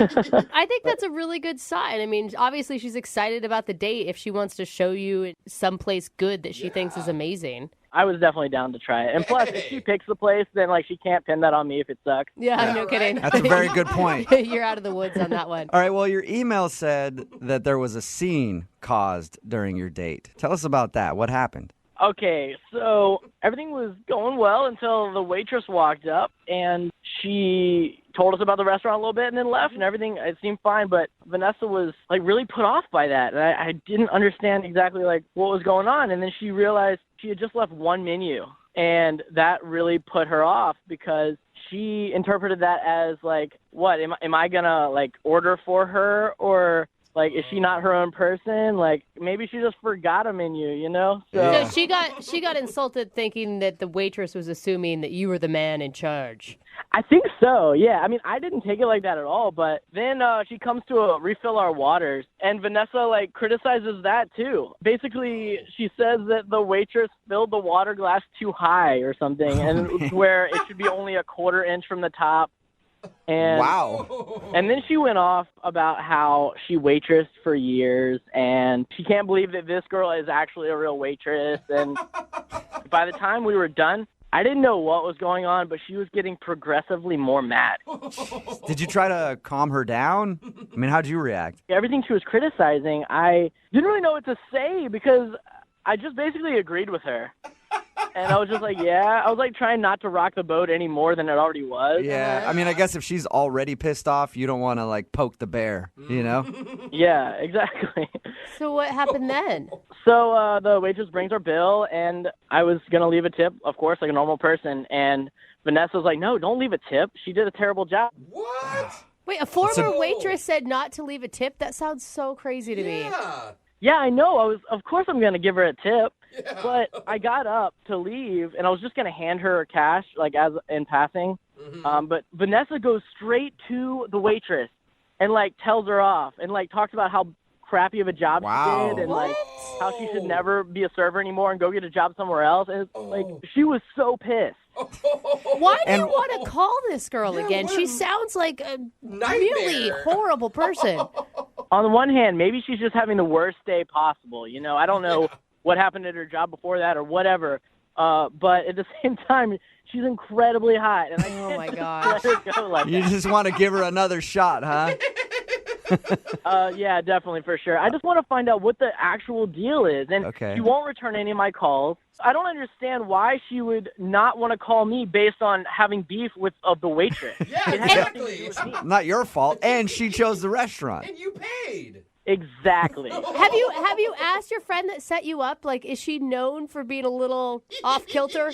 C: I think that's a really good sign. I mean, obviously she's excited about the date if she wants to show you someplace good that she thinks is amazing.
I: I was definitely down to try it. And plus, if she picks the place, then, like, she can't pin that on me if it sucks.
C: Yeah, no kidding.
B: That's a very good point.
C: You're out of the woods on that one.
B: All right, well, your email said that there was a scene caused during your date. Tell us about that. What happened?
I: Okay, so everything was going well until the waitress walked up, and she told us about the restaurant a little bit and then left, and everything, it seemed fine, but Vanessa was, like, really put off by that, and I didn't understand exactly, like, what was going on, and then she realized she had just left one menu, and that really put her off because she interpreted that as, like, what, am I gonna, like, order for her, or... like, is she not her own person? Like, maybe she just forgot a menu, you know?
C: So she got insulted thinking that the waitress was assuming that you were the man in charge.
I: I think so, yeah. I mean, I didn't take it like that at all, but then she comes to refill our waters, and Vanessa, like, criticizes that, too. Basically, she says that the waitress filled the water glass too high or something, and where it should be only a quarter inch from the top. And,
B: wow.
I: And then she went off about how she waitressed for years, and she can't believe that this girl is actually a real waitress. And by the time we were done, I didn't know what was going on, but she was getting progressively more mad.
B: Did you try to calm her down? I mean, how'd you react?
I: Everything she was criticizing, I didn't really know what to say because I just basically agreed with her. And I was just like, yeah. I was like trying not to rock the boat any more than it already was.
B: Yeah, I mean, I guess if she's already pissed off, you don't want to, like, poke the bear, you know?
I: Yeah, exactly.
C: So what happened then?
I: So the waitress brings our bill, and I was going to leave a tip, of course, like a normal person. And Vanessa was like, no, don't leave a tip. She did a terrible job.
E: What?
C: Wait, a former waitress said not to leave a tip? That sounds so crazy to me.
I: Yeah, I know. Of course I'm going to give her a tip. Yeah. But I got up to leave, and I was just going to hand her cash, like, as in passing. Mm-hmm. But Vanessa goes straight to the waitress and, like, tells her off and, like, talks about how crappy of a job
B: Wow.
I: she did and like how she should never be a server anymore and go get a job somewhere else. And like she was so pissed.
C: Why do you want to call this girl again? She sounds like a really horrible person.
I: On the one hand, maybe she's just having the worst day possible. You know, I don't know what happened at her job before that or whatever. But at the same time, she's incredibly hot. And I
C: Oh, my
I: can't
C: gosh.
I: let her go like
B: You
I: that.
B: just want to give her another shot, huh?
I: Yeah, definitely, for sure. I just want to find out what the actual deal is. And
B: Okay.
I: she won't return any of my calls. I don't understand why she would not want to call me based on having beef with the waitress.
E: Yeah,
I: It has nothing to
E: exactly.
I: do with me.
B: Not your fault. And she chose the restaurant.
E: And you paid.
I: Exactly.
C: Have you asked your friend that set you up? Like, is she known for being a little off kilter?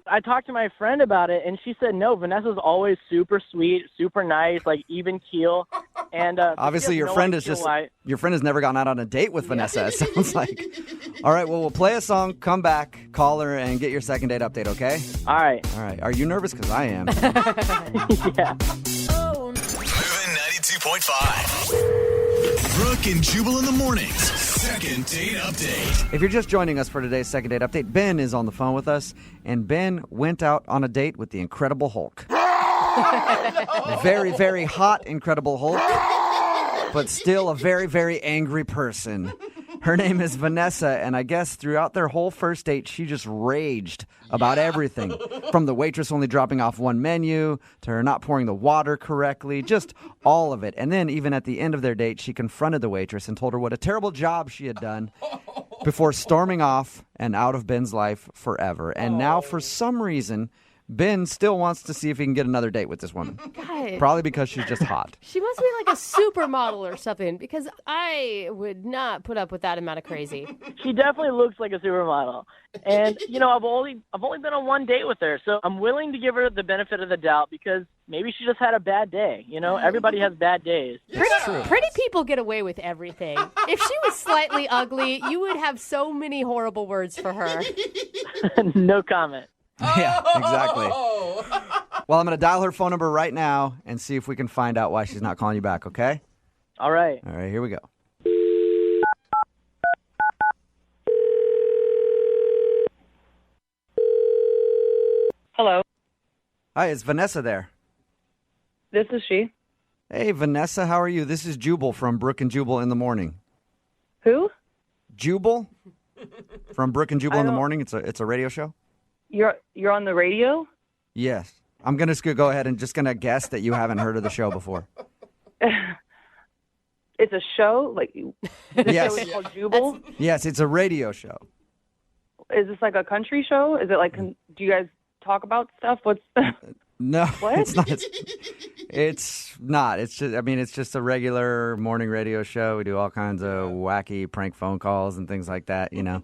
I: I talked to my friend about it, and she said, no, Vanessa's always super sweet, super nice, like even keel. And
B: Obviously,
I: she has
B: your
I: no
B: friend
I: idea
B: is just
I: why.
B: your friend has never gone out on a date with Vanessa. It sounds like. All right, well, we'll play a song, come back, call her, and get your second date update. Okay?
I: All right.
B: All right. Are you nervous? Because I am.
I: Yeah.
A: Moving 92.5. Brooke and Jubal in the mornings. Second date update.
B: If you're just joining us for today's second date update, Ben is on the phone with us, and Ben went out on a date with the Incredible Hulk. Very, very hot Incredible Hulk, but still a very, very angry person. Her name is Vanessa, and I guess throughout their whole first date, she just raged about everything. From the waitress only dropping off one menu, to her not pouring the water correctly, just all of it. And then even at the end of their date, she confronted the waitress and told her what a terrible job she had done before storming off and out of Ben's life forever. And now, for some reason, Ben still wants to see if he can get another date with this woman.
C: God,
B: Probably because she's just hot.
C: she must be like a supermodel or something, because I would not put up with that amount of crazy.
I: She definitely looks like a supermodel. And, you know, I've only been on one date with her, so I'm willing to give her the benefit of the doubt because maybe she just had a bad day. You know, everybody has bad days.
C: Pretty people get away with everything. If she was slightly ugly, you would have so many horrible words for her.
I: No comment.
B: Yeah, exactly.
E: Oh.
B: Well, I'm going to dial her phone number right now and see if we can find out why she's not calling you back, okay?
I: All right.
B: All right, here we go.
F: Hello,
B: Hi, is Vanessa there?
F: this is she.
B: Hey, Vanessa, how are you? This is Jubal from Brooke and Jubal in the morning.
F: Who?
B: Jubal from Brooke and Jubal in the
F: don't-
B: morning. It's a radio show.
F: You're on the radio?
B: Yes. I'm going to go ahead and just going to guess that you haven't heard of the show before.
F: It's a show? Like, the
B: Yes.
F: show is called Jubal?
B: Yes, it's a radio show.
F: Is this like a country show? Is it like, do you guys talk about stuff? What's
B: No,
F: What?
B: it's not. It's not. It's just. I mean, it's just a regular morning radio show. We do all kinds of wacky prank phone calls and things like that. You know.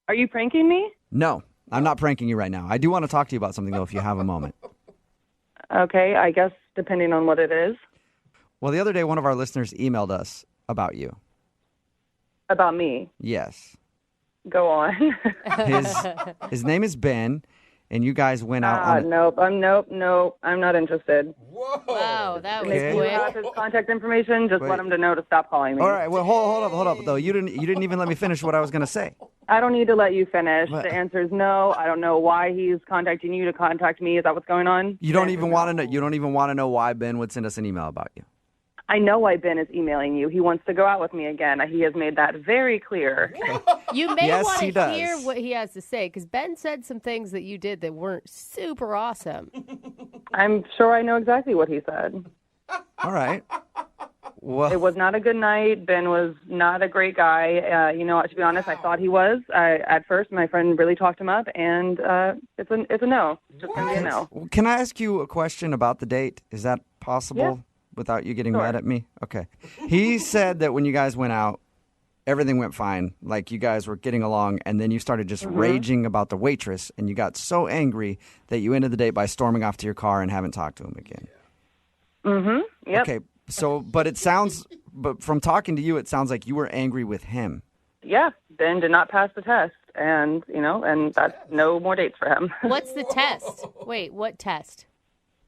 F: Are you pranking me?
B: No, I'm not pranking you right now. I do want to talk to you about something though, if you have a moment.
F: Okay, I guess depending on what it is.
B: Well, the other day, one of our listeners emailed us about you.
F: About me.
B: Yes,
F: Go on.
B: his name is Ben, and you guys went out on.
F: Nope. I'm not interested.
E: Whoa.
C: Wow, that was
B: Okay.
F: You
C: quick.
F: have his contact information. Just
B: Wait.
F: let him to know to stop calling me.
B: All right. Well, hold up, though. You didn't even let me finish what I was going to say.
F: I don't need to let you finish.
B: What?
F: The answer is no. I don't know why he's contacting you to contact me. Is that what's going on?
B: You don't even want to know. You don't even want to know why Ben would send us an email about you.
F: I know why Ben is emailing you. He wants to go out with me again. He has made that very clear.
C: You may
B: Yes,
C: want
B: he
C: to
B: does.
C: hear what he has to say, because Ben said some things that you did that weren't super awesome.
F: I'm sure I know exactly what he said.
B: All right.
F: It
B: Well,
F: was not a good night. Ben was not a great guy. To be honest, I thought he was. At first, my friend really talked him up, and it's a no. It's just going to be a no.
B: can I ask you a question about the date? Is that possible?
F: Yeah.
B: Without you getting
F: Sure.
B: mad at me? Okay. He said that when you guys went out, everything went fine. Like you guys were getting along, and then you started just raging about the waitress, and you got so angry that you ended the date by storming off to your car and haven't talked to him again.
F: Mm-hmm. Yep.
B: Okay. So, but from talking to you, it sounds like you were angry with him.
F: Yeah. Ben did not pass the test, and that's no more dates for him.
C: What's the test? Wait, what test?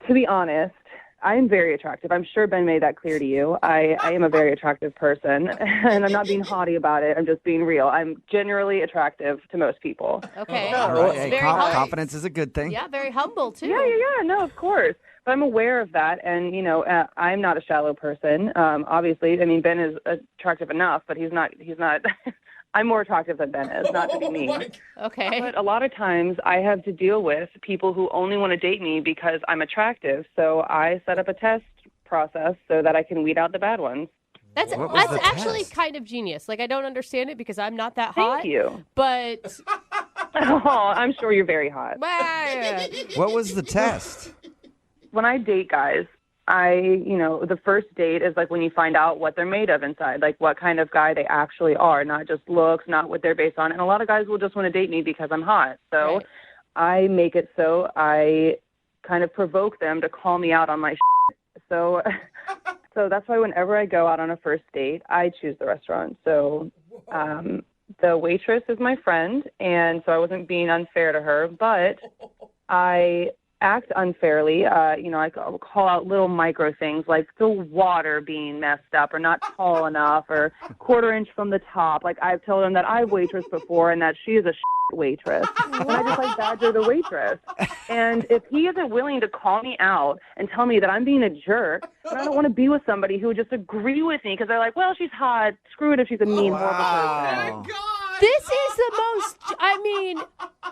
F: To be honest,
J: I'm very attractive. I'm sure Ben made that clear to you. I am a very attractive person, and I'm not being haughty about it. I'm just being real. I'm generally attractive to most people.
C: Okay.
B: All right. Hey,
C: Very humble.
B: confidence is a good thing.
C: Yeah, very humble too.
J: Yeah. No, of course. But I'm aware of that, and I'm not a shallow person. Obviously, I mean Ben is attractive enough, but he's not. I'm more attractive than Ben is, not to be mean.
C: Okay.
J: But a lot of times I have to deal with people who only want to date me because I'm attractive. So I set up a test process so that I can weed out the bad ones.
C: That's actually kind of genius. Like, I don't understand it because I'm not that hot.
J: Thank you.
C: But
J: Oh, I'm sure you're very hot.
B: What was the test?
J: When I date guys, the first date is like when you find out what they're made of inside, like what kind of guy they actually are, not just looks, not what they're based on. And a lot of guys will just want to date me because I'm hot. So
C: Right.
J: I make it so I kind of provoke them to call me out on my shit. So that's why whenever I go out on a first date, I choose the restaurant. So the waitress is my friend, and so I wasn't being unfair to her, but I act unfairly. I call out little micro things like the water being messed up or not tall enough or quarter inch from the top. Like I've told them that I've waitressed before and that she is a waitress. And I just like badger the waitress. And if he isn't willing to call me out and tell me that I'm being a jerk, then I don't want to be with somebody who would just agree with me because they're like, well, she's hot. Screw it if she's a mean, horrible person.
C: this is the most, I mean,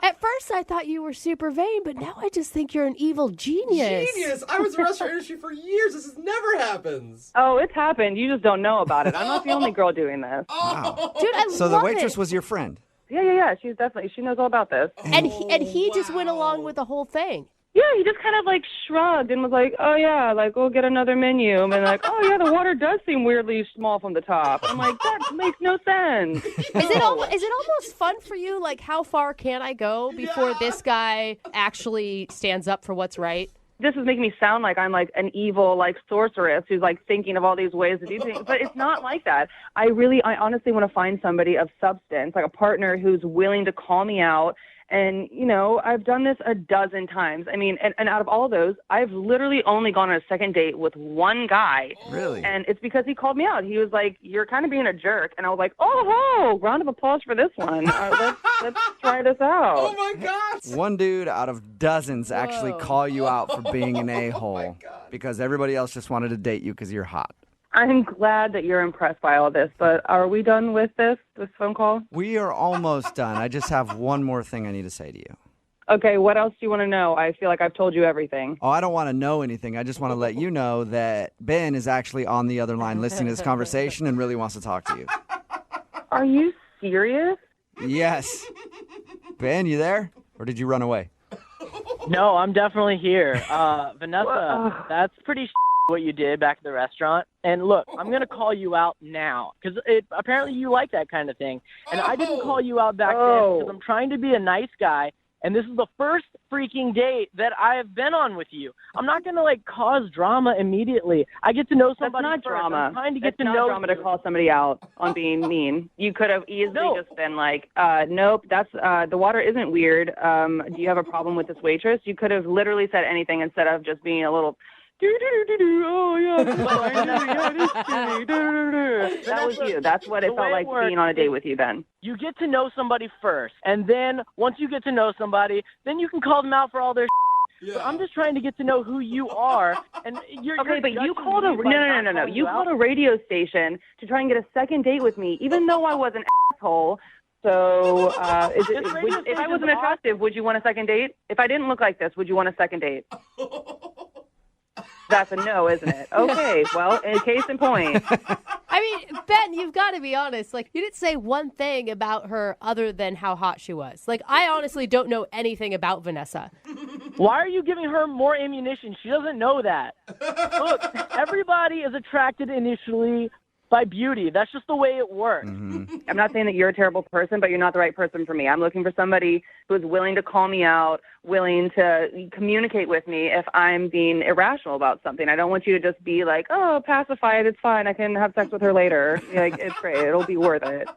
C: at first I thought you were super vain, but now I just think you're an evil genius.
E: Genius! I was in the restaurant industry for years. This never happens.
J: Oh, it's happened. You just don't know about it. I'm not the only girl doing this.
B: Wow.
C: Dude, I
B: So the
C: love
B: waitress
C: it.
B: was your friend?
J: Yeah. She knows all about this.
C: And he just went along with the whole thing.
J: Yeah, he just kind of like shrugged and was like, oh yeah, like we'll get another menu. And like, oh yeah, the water does seem weirdly small from the top. I'm like, that makes no sense.
C: Is it almost fun for you? Like, how far can I go before this guy actually stands up for what's right?
J: This is making me sound like I'm like an evil like sorceress who's like thinking of all these ways to do things, but it's not like that. I honestly want to find somebody of substance, like a partner who's willing to call me out. And, I've done this a dozen times. I mean, and out of all those, I've literally only gone on a second date with one guy.
B: Really?
J: And it's because he called me out. He was like, you're kind of being a jerk. And I was like, oh, round of applause for this one. Let's try this out.
E: Oh, my God.
B: One dude out of dozens actually call you out for being an a-hole because everybody else just wanted to date you because you're hot.
J: I'm glad that you're impressed by all this, but are we done with this phone call?
B: We are almost done. I just have one more thing I need to say to you.
J: Okay, what else do you want to know? I feel like I've told you everything.
B: Oh, I don't want to know anything. I just want to let you know that Ben is actually on the other line listening to this conversation and really wants to talk to you.
J: Are you serious?
B: Yes. Ben, you there? Or did you run away?
I: No, I'm definitely here. Vanessa, that's pretty what you did back at the restaurant. And look, I'm going to call you out now because apparently you like that kind of thing. And I didn't call you out back then because I'm trying to be a nice guy. And this is the first freaking date that I have been on with you. I'm not going to cause drama immediately. I get to know somebody
J: That's not
I: first.
J: drama.
I: I'm trying to get
J: It's
I: to
J: not
I: know
J: drama
I: you.
J: to call somebody out on being mean. You could have easily just been like, nope, that's the water isn't weird. Do you have a problem with this waitress? You could have literally said anything instead of just being a little oh yeah, that was you. That's what it felt like being on a date with you, Ben.
I: You get to know somebody first, and then once you get to know somebody, then you can call them out for all their But I'm just trying to get to know who you are, and you're
J: okay. But you called no. You called
I: out.
J: a radio station to try and get a second date with me, even though I was an asshole. So, if I wasn't attractive, would you want a second date? If I didn't look like this, would you want a second date? That's a no, isn't it? Okay, well, in case in point.
C: I mean, Ben, you've got to be honest. You didn't say one thing about her other than how hot she was. I honestly don't know anything about Vanessa.
I: Why are you giving her more ammunition? She doesn't know that. Look, everybody is attracted initially by beauty. That's just the way it works.
B: Mm-hmm.
J: I'm not saying that you're a terrible person, but you're not the right person for me. I'm looking for somebody who is willing to call me out, willing to communicate with me if I'm being irrational about something. I don't want you to just be like, oh, pacify it, it's fine, I can have sex with her later. It's great, it'll be worth it.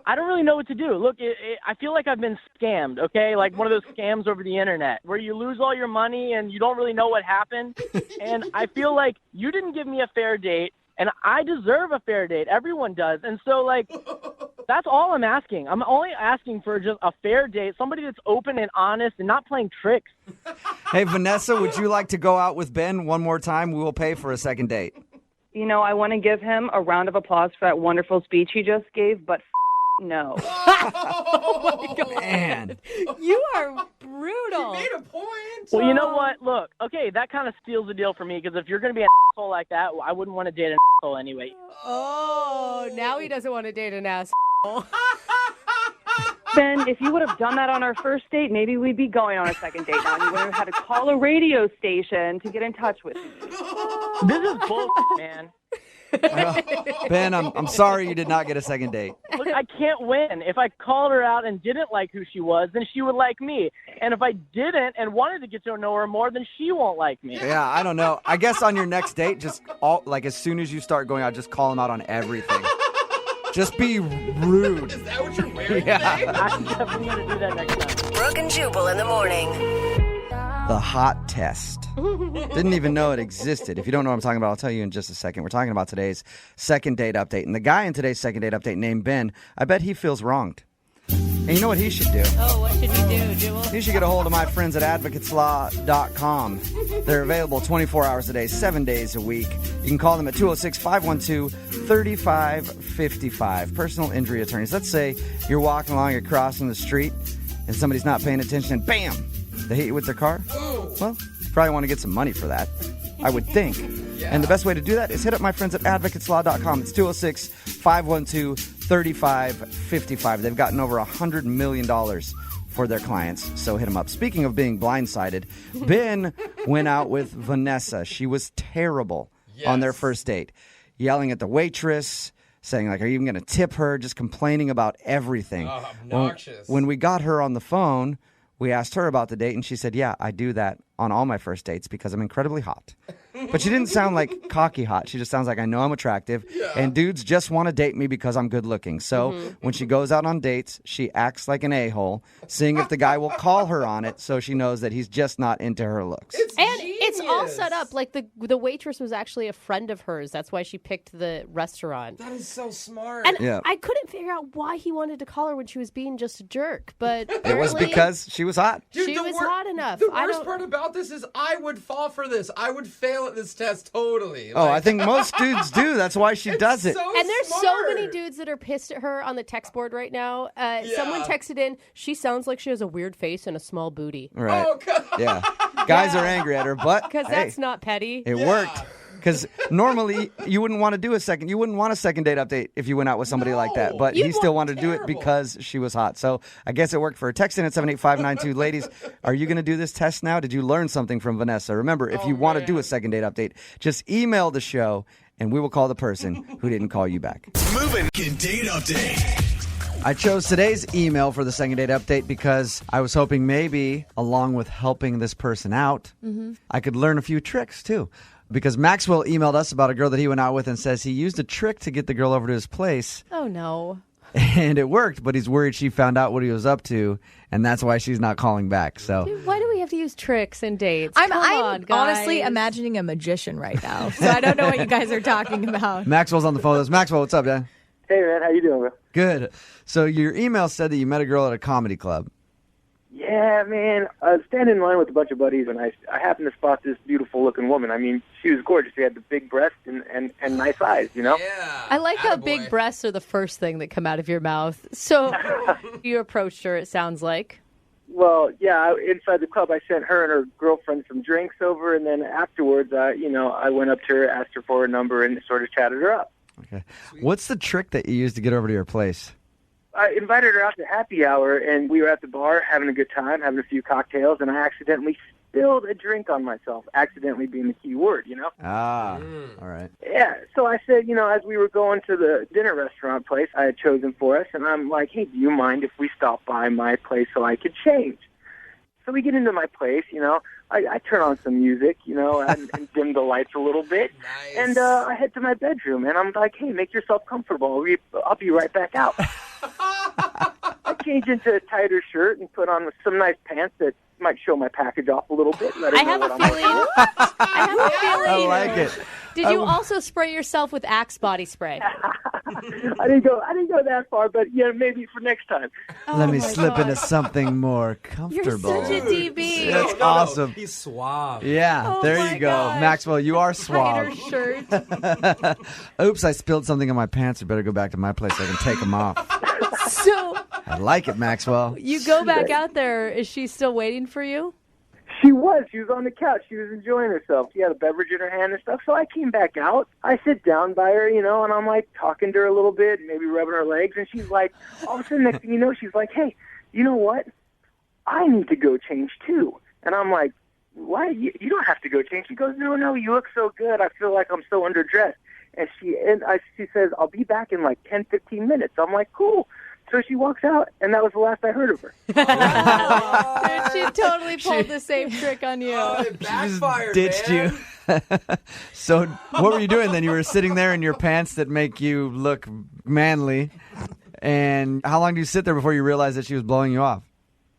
I: I don't really know what to do. Look, I feel like I've been scammed, okay? Like one of those scams over the internet where you lose all your money and you don't really know what happened. And I feel like you didn't give me a fair date, and I deserve a fair date. Everyone does. And so, like, that's all I'm asking. I'm only asking for just a fair date, somebody that's open and honest and not playing tricks.
B: Hey, Vanessa, would you like to go out with Ben one more time? We will pay for a second date.
J: You know, I want to give him a round of applause for that wonderful speech he just gave, but no.
C: Oh my God.
B: Man.
C: You are brutal.
E: He made a point.
I: Well, you know what? Look, okay, that kind of steals the deal for me because if you're going to be an asshole like that, I wouldn't want to date an asshole anyway.
C: Oh, now he doesn't want to date an asshole.
J: Ben, if you would have done that on our first date, maybe we'd be going on a second date now. And you would have had to call a radio station to get in touch with me.
I: This is bullshit, man.
B: Ben, I'm sorry you did not get a second date.
I: Look, I can't win. If I called her out and didn't like who she was, then she would like me. And if I didn't and wanted to get to know her more, then she won't like me.
B: Yeah, I don't know. I guess on your next date, just as soon as you start going out, just call him out on everything. Just be rude.
E: Is that what you're wearing
B: Yeah.
E: today?
I: I'm definitely going to do that next time.
G: Brooke and Jubal in the morning.
B: The hot test. Didn't even know it existed. If you don't know what I'm talking about, I'll tell you in just a second. We're talking about today's second date update. And the guy in today's second date update named Ben, I bet he feels wronged. And you know what he should do?
C: Oh, what should he do, Jubal?
B: You should get a hold of my friends at advocateslaw.com. They're available 24 hours a day, 7 days a week. You can call them at 206-512-3555. Personal injury attorneys. Let's say you're walking along, you're crossing the street, and somebody's not paying attention, and bam, they hit you with their car. Well, you probably want to get some money for that, I would think. And the best way to do that is hit up my friends at advocateslaw.com. It's 206-512-3555. They've gotten over $100 million for their clients, so hit them up. Speaking of being blindsided, Ben went out with Vanessa. She was terrible on their first date, yelling at the waitress, saying, like, are you even going to tip her? Just complaining about everything.
E: Oh, obnoxious.
B: When we got her on the phone, we asked her about the date, and she said, yeah, I do that on all my first dates because I'm incredibly hot. But she didn't sound like cocky hot. She just sounds like I know I'm attractive, and dudes just want to date me because I'm good looking. So when she goes out on dates, she acts like an a-hole, seeing if the guy will call her on it so she knows that he's just not into her looks.
C: It's all set up. Like the waitress was actually a friend of hers. That's why she picked the restaurant.
E: That is so smart.
C: And I couldn't figure out why he wanted to call her when she was being just a jerk. But
B: it was because she was hot.
E: Dude,
C: she was hot enough.
E: The worst part about this is I would fall for this. I would fail at this test totally.
B: Oh, I think most dudes do. That's why she does it.
E: So
C: and there's so
E: smart.
C: many dudes that are pissed at her on the text board right now. Someone texted in, she sounds like she has a weird face and a small booty.
B: Right.
E: Oh, God.
B: Yeah. Guys are angry at her, but
C: Because that's not petty.
B: it worked. Because normally you wouldn't want to do a second date update if you went out with somebody like that. But he still wanted to do it because she was hot. So I guess it worked for her. Text in at 78592. Ladies, are you going to do this test now? Did you learn something from Vanessa? Remember, if you want to do a second date update, just email the show and we will call the person who didn't call you back.
A: Moving date update.
B: I chose today's email for the second date update because I was hoping maybe, along with helping this person out, I could learn a few tricks too. Because Maxwell emailed us about a girl that he went out with and says he used a trick to get the girl over to his place.
C: Oh, no.
B: And it worked, but he's worried she found out what he was up to, and that's why she's not calling back. So
C: Dude, why do we have to use tricks and dates?
K: I'm
C: Come on, guys.
K: honestly imagining a magician right now, so I don't know what you guys are talking about.
B: Maxwell's on the phone with us. Maxwell, what's up, Dan?
L: Hey, man. How you doing, bro?
B: Good. So your email said that you met a girl at a comedy club.
L: Yeah, man. I was standing in line with a bunch of buddies, and I happened to spot this beautiful-looking woman. I mean, she was gorgeous. She had the big breasts and nice eyes, you know?
E: Yeah.
C: I like how big breasts are the first thing that come out of your mouth. So you approached her, it sounds like.
L: Well, yeah, inside the club, I sent her and her girlfriend some drinks over, and then afterwards, I went up to her, asked her for her number, and sort of chatted her up.
B: Okay. What's the trick that you used to get over to your place?
L: I invited her out to happy hour, and we were at the bar having a good time, having a few cocktails, and I accidentally spilled a drink on myself, accidentally being the key word, you know?
B: Ah, all right.
L: Yeah, so I said, as we were going to the dinner restaurant place I had chosen for us, and I'm like, hey, do you mind if we stop by my place so I could change? So we get into my place, I turn on some music, and dim the lights a little bit, and I head to my bedroom, and I'm like, hey, make yourself comfortable. I'll be right back out. change into a tighter shirt and put on some nice pants that might show my package off a little bit. Let her
C: I
L: know
C: have
L: what
C: a
L: I'm
C: feeling. I have a feeling.
B: I like it.
C: Did you also spray yourself with Axe body spray?
L: I didn't go that far, but yeah, maybe for next time.
B: Let me slip into something more
C: You're
B: comfortable.
C: such a DB.
B: That's awesome.
E: He's suave.
B: Yeah,
C: Oh
B: there
C: my
B: you go.
C: gosh.
B: Maxwell, you are
C: Tighter
B: suave.
C: shirt.
B: Oops, I spilled something in my pants. I better go back to my place so I can take them off.
C: So
B: I like it, Maxwell.
C: you go back out there. Is she still waiting for you?
L: She was on the couch. She was enjoying herself. She had a beverage in her hand and stuff. So I came back out. I sit down by her, and I'm like talking to her a little bit, maybe rubbing her legs. And she's like, all of a sudden, next thing you know, she's like, hey, you know what? I need to go change too. And I'm like, why? You don't have to go change. She goes, no, you look so good. I feel like I'm so underdressed. And she says, I'll be back in like 10, 15 minutes. I'm like, cool. So she walks out, and that was the last I heard of her.
C: Dude, she totally pulled the same trick on you.
E: It backfired,
B: Ditched
E: man.
B: you. So what were you doing then? You were sitting there in your pants that make you look manly. And how long do you sit there before you realize that she was blowing you off?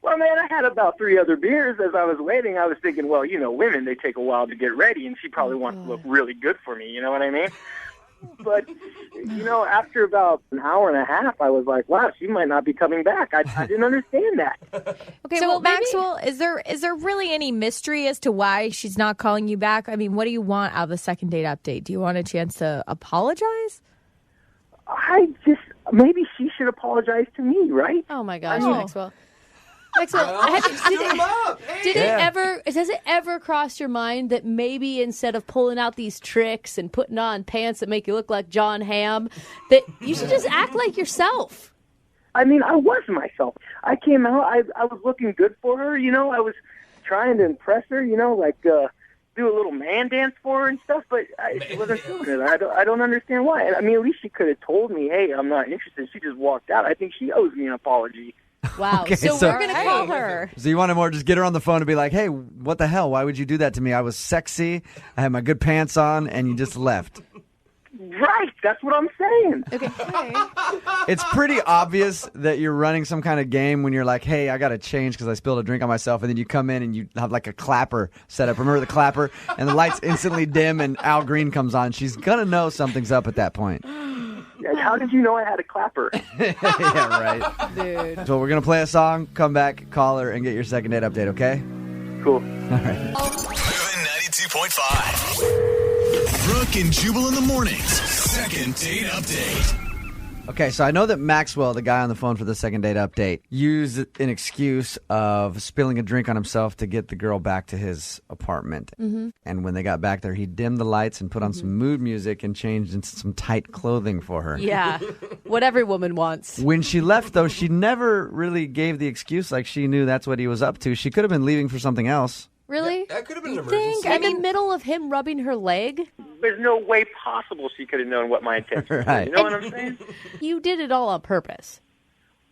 L: Well, man, I had about 3 other beers. As I was waiting, I was thinking, well, women, they take a while to get ready, and she probably wants to look really good for me. You know what I mean? But, after about an hour and a half, I was like, wow, she might not be coming back. I didn't understand that.
K: Okay, so Maxwell, is there really any mystery as to why she's not calling you back? I mean, what do you want out of the second date update? Do you want a chance to apologize?
L: Maybe she should apologize to me, right?
C: Oh, my gosh, Maxwell. Maxwell, does it ever cross your mind that maybe instead of pulling out these tricks and putting on pants that make you look like John Hamm, that you should just act like yourself?
L: I mean, I was myself. I came out, I was looking good for her, I was trying to impress her, do a little man dance for her and stuff, but she wasn't doing it. I don't understand why. I mean, at least she could have told me, hey, I'm not interested. She just walked out. I think she owes me an apology.
C: Wow.
B: Okay,
C: so we're going to call her.
B: So you wanted more just get her on the phone and be like, hey, what the hell? Why would you do that to me? I was sexy. I had my good pants on, and you just left.
L: Right. That's what I'm saying.
C: Okay.
B: It's pretty obvious that you're running some kind of game when you're like, hey, I got to change because I spilled a drink on myself. And then you come in and you have like a clapper set up. Remember the clapper? And the lights instantly dim and Al Green comes on. She's going to know something's up at that point.
L: How did you know I had a clapper?
B: Yeah, right.
C: Dude.
B: So we're going to play a song, come back, call her, and get your second date update, okay?
L: Cool.
B: All right.
A: Moving 92.5. Brooke and Jubal in the mornings. Second date update.
B: Okay, so I know that Maxwell, the guy on the phone for the second date update, used an excuse of spilling a drink on himself to get the girl back to his apartment. Mm-hmm. And when they got back there, he dimmed the lights and put on some mood music and changed into some tight clothing for her.
C: Yeah, what every woman wants.
B: When she left, though, she never really gave the excuse like she knew that's what he was up to. She could have been leaving for something else.
C: Really?
E: That could have been an
C: Think
E: emergency.
C: in the middle of him rubbing her leg?
L: There's no way possible she could have known what my intentions were.
B: Right.
L: You know what I'm saying?
C: You did it all on purpose.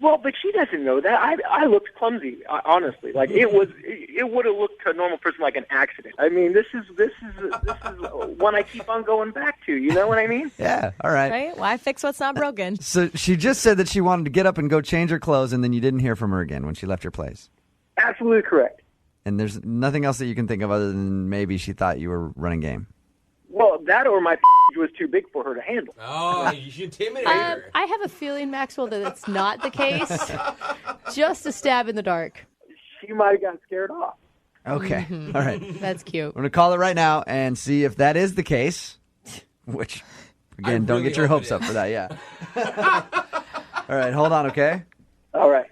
L: Well, but she doesn't know that. I looked clumsy, honestly. Like it would have looked to a normal person like an accident. I mean, this is one I keep on going back to. You know what I mean?
B: Yeah, all right.
K: Right? Why fix what's not broken?
B: So she just said that she wanted to get up and go change her clothes, and then you didn't hear from her again when she left your place.
L: Absolutely correct.
B: And there's nothing else that you can think of other than maybe she thought you were running game.
L: Well, that or my was too big for her to handle.
E: Oh, you intimidated her.
C: I have a feeling, Maxwell, that it's not the case. Just a stab in the dark.
L: She might have gotten scared off.
B: Okay, all right.
C: That's cute.
B: I'm going to call it right now and see if that is the case, which, again, don't
E: really
B: get your
E: hope
B: hopes
E: it
B: up for that, yeah. All right, hold on, okay?
L: All right.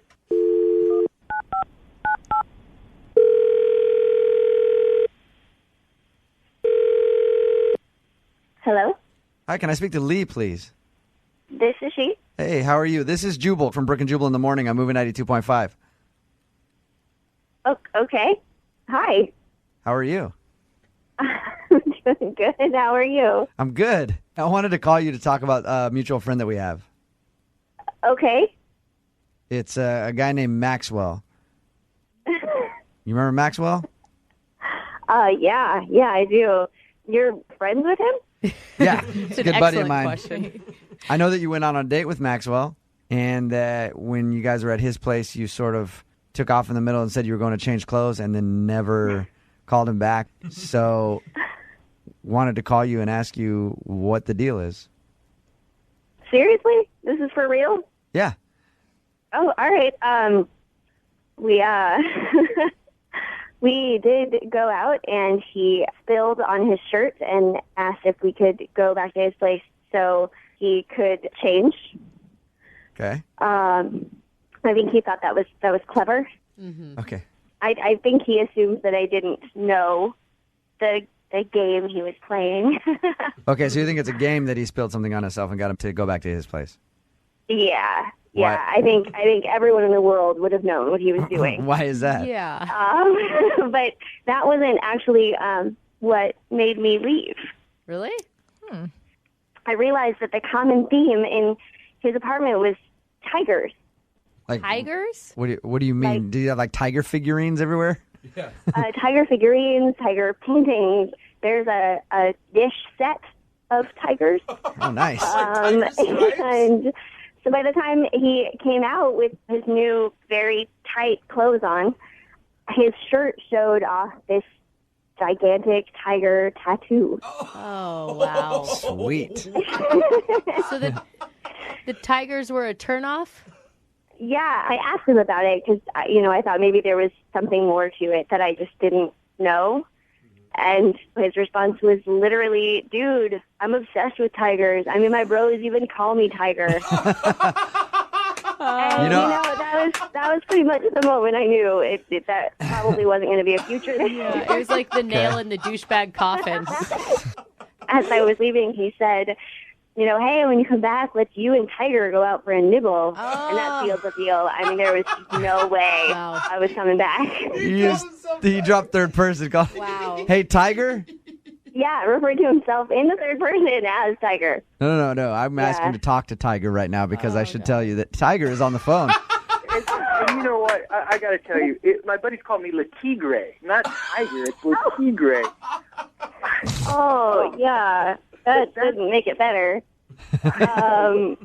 M: Hello?
B: Hi, can I speak to Lee, please?
M: This is she.
B: Hey, how are you? This is Jubal from Brooke and Jubal in the morning. I'm moving 92.5.
M: Oh, okay. Hi.
B: How are you?
M: I'm doing good. How are you?
B: I'm good. I wanted to call you to talk about a mutual friend that we have.
M: Okay.
B: It's a guy named Maxwell. You remember Maxwell?
M: Yeah, I do. You're friends with him?
B: Yeah,
C: It's
B: a
C: an
B: good buddy of
C: excellent
B: mine.
C: question.
B: I know that you went on a date with Maxwell. and that when you guys were at his place, you sort of took off in the middle and said you were going to change clothes and then never called him back. So wanted to call you and ask you what the deal is.
M: Seriously? This is for real?
B: Yeah.
M: Oh, all right. We we did go out, and he spilled on his shirt and asked if we could go back to his place so he could change.
B: Okay.
M: I think he thought that was clever.
C: Mm-hmm.
B: Okay.
M: I think he assumes that I didn't know the game he was playing.
B: Okay, so you think it's a game that he spilled something on himself and got him to go back to his place?
M: Yeah.
B: Why?
M: I think everyone in the world would have known what he was doing.
B: Why is that?
C: Yeah.
M: But that wasn't actually what made me leave.
C: Really?
M: I realized that the common theme in his apartment was tigers.
B: Like
C: Tigers?
B: What do you mean? Do you have like tiger figurines everywhere?
E: Yeah.
M: Tiger figurines, tiger paintings. There's a dish set of tigers.
B: Oh, nice.
M: And so by the time he came out with his new very tight clothes on, his shirt showed off this gigantic tiger tattoo.
C: Oh, wow.
B: Sweet.
C: So the tigers were a turnoff?
M: Yeah, I asked him about it because, I thought maybe there was something more to it that I just didn't know. And his response was literally, dude, I'm obsessed with tigers. I mean, my bros even call me Tiger. And, that was pretty much the moment I knew that probably wasn't going to be a future there.
C: Yeah, it was like the nail in the douchebag coffin.
M: As I was leaving, he said, hey, when you come back, let's you and Tiger go out for a nibble.
C: Oh.
M: And that sealed the deal. I mean, there was no way I was coming back.
B: He dropped third person. Call.
C: Wow.
B: Hey, Tiger?
M: Yeah, referred to himself in the third person as Tiger.
B: No. I'm asking to talk to Tiger right now because I should tell you that Tiger is on the phone.
L: And you know what? I got to tell you, my buddies call me Le Tigre, not Tiger. It's Le Tigre.
M: Oh, yeah. That didn't make it better. No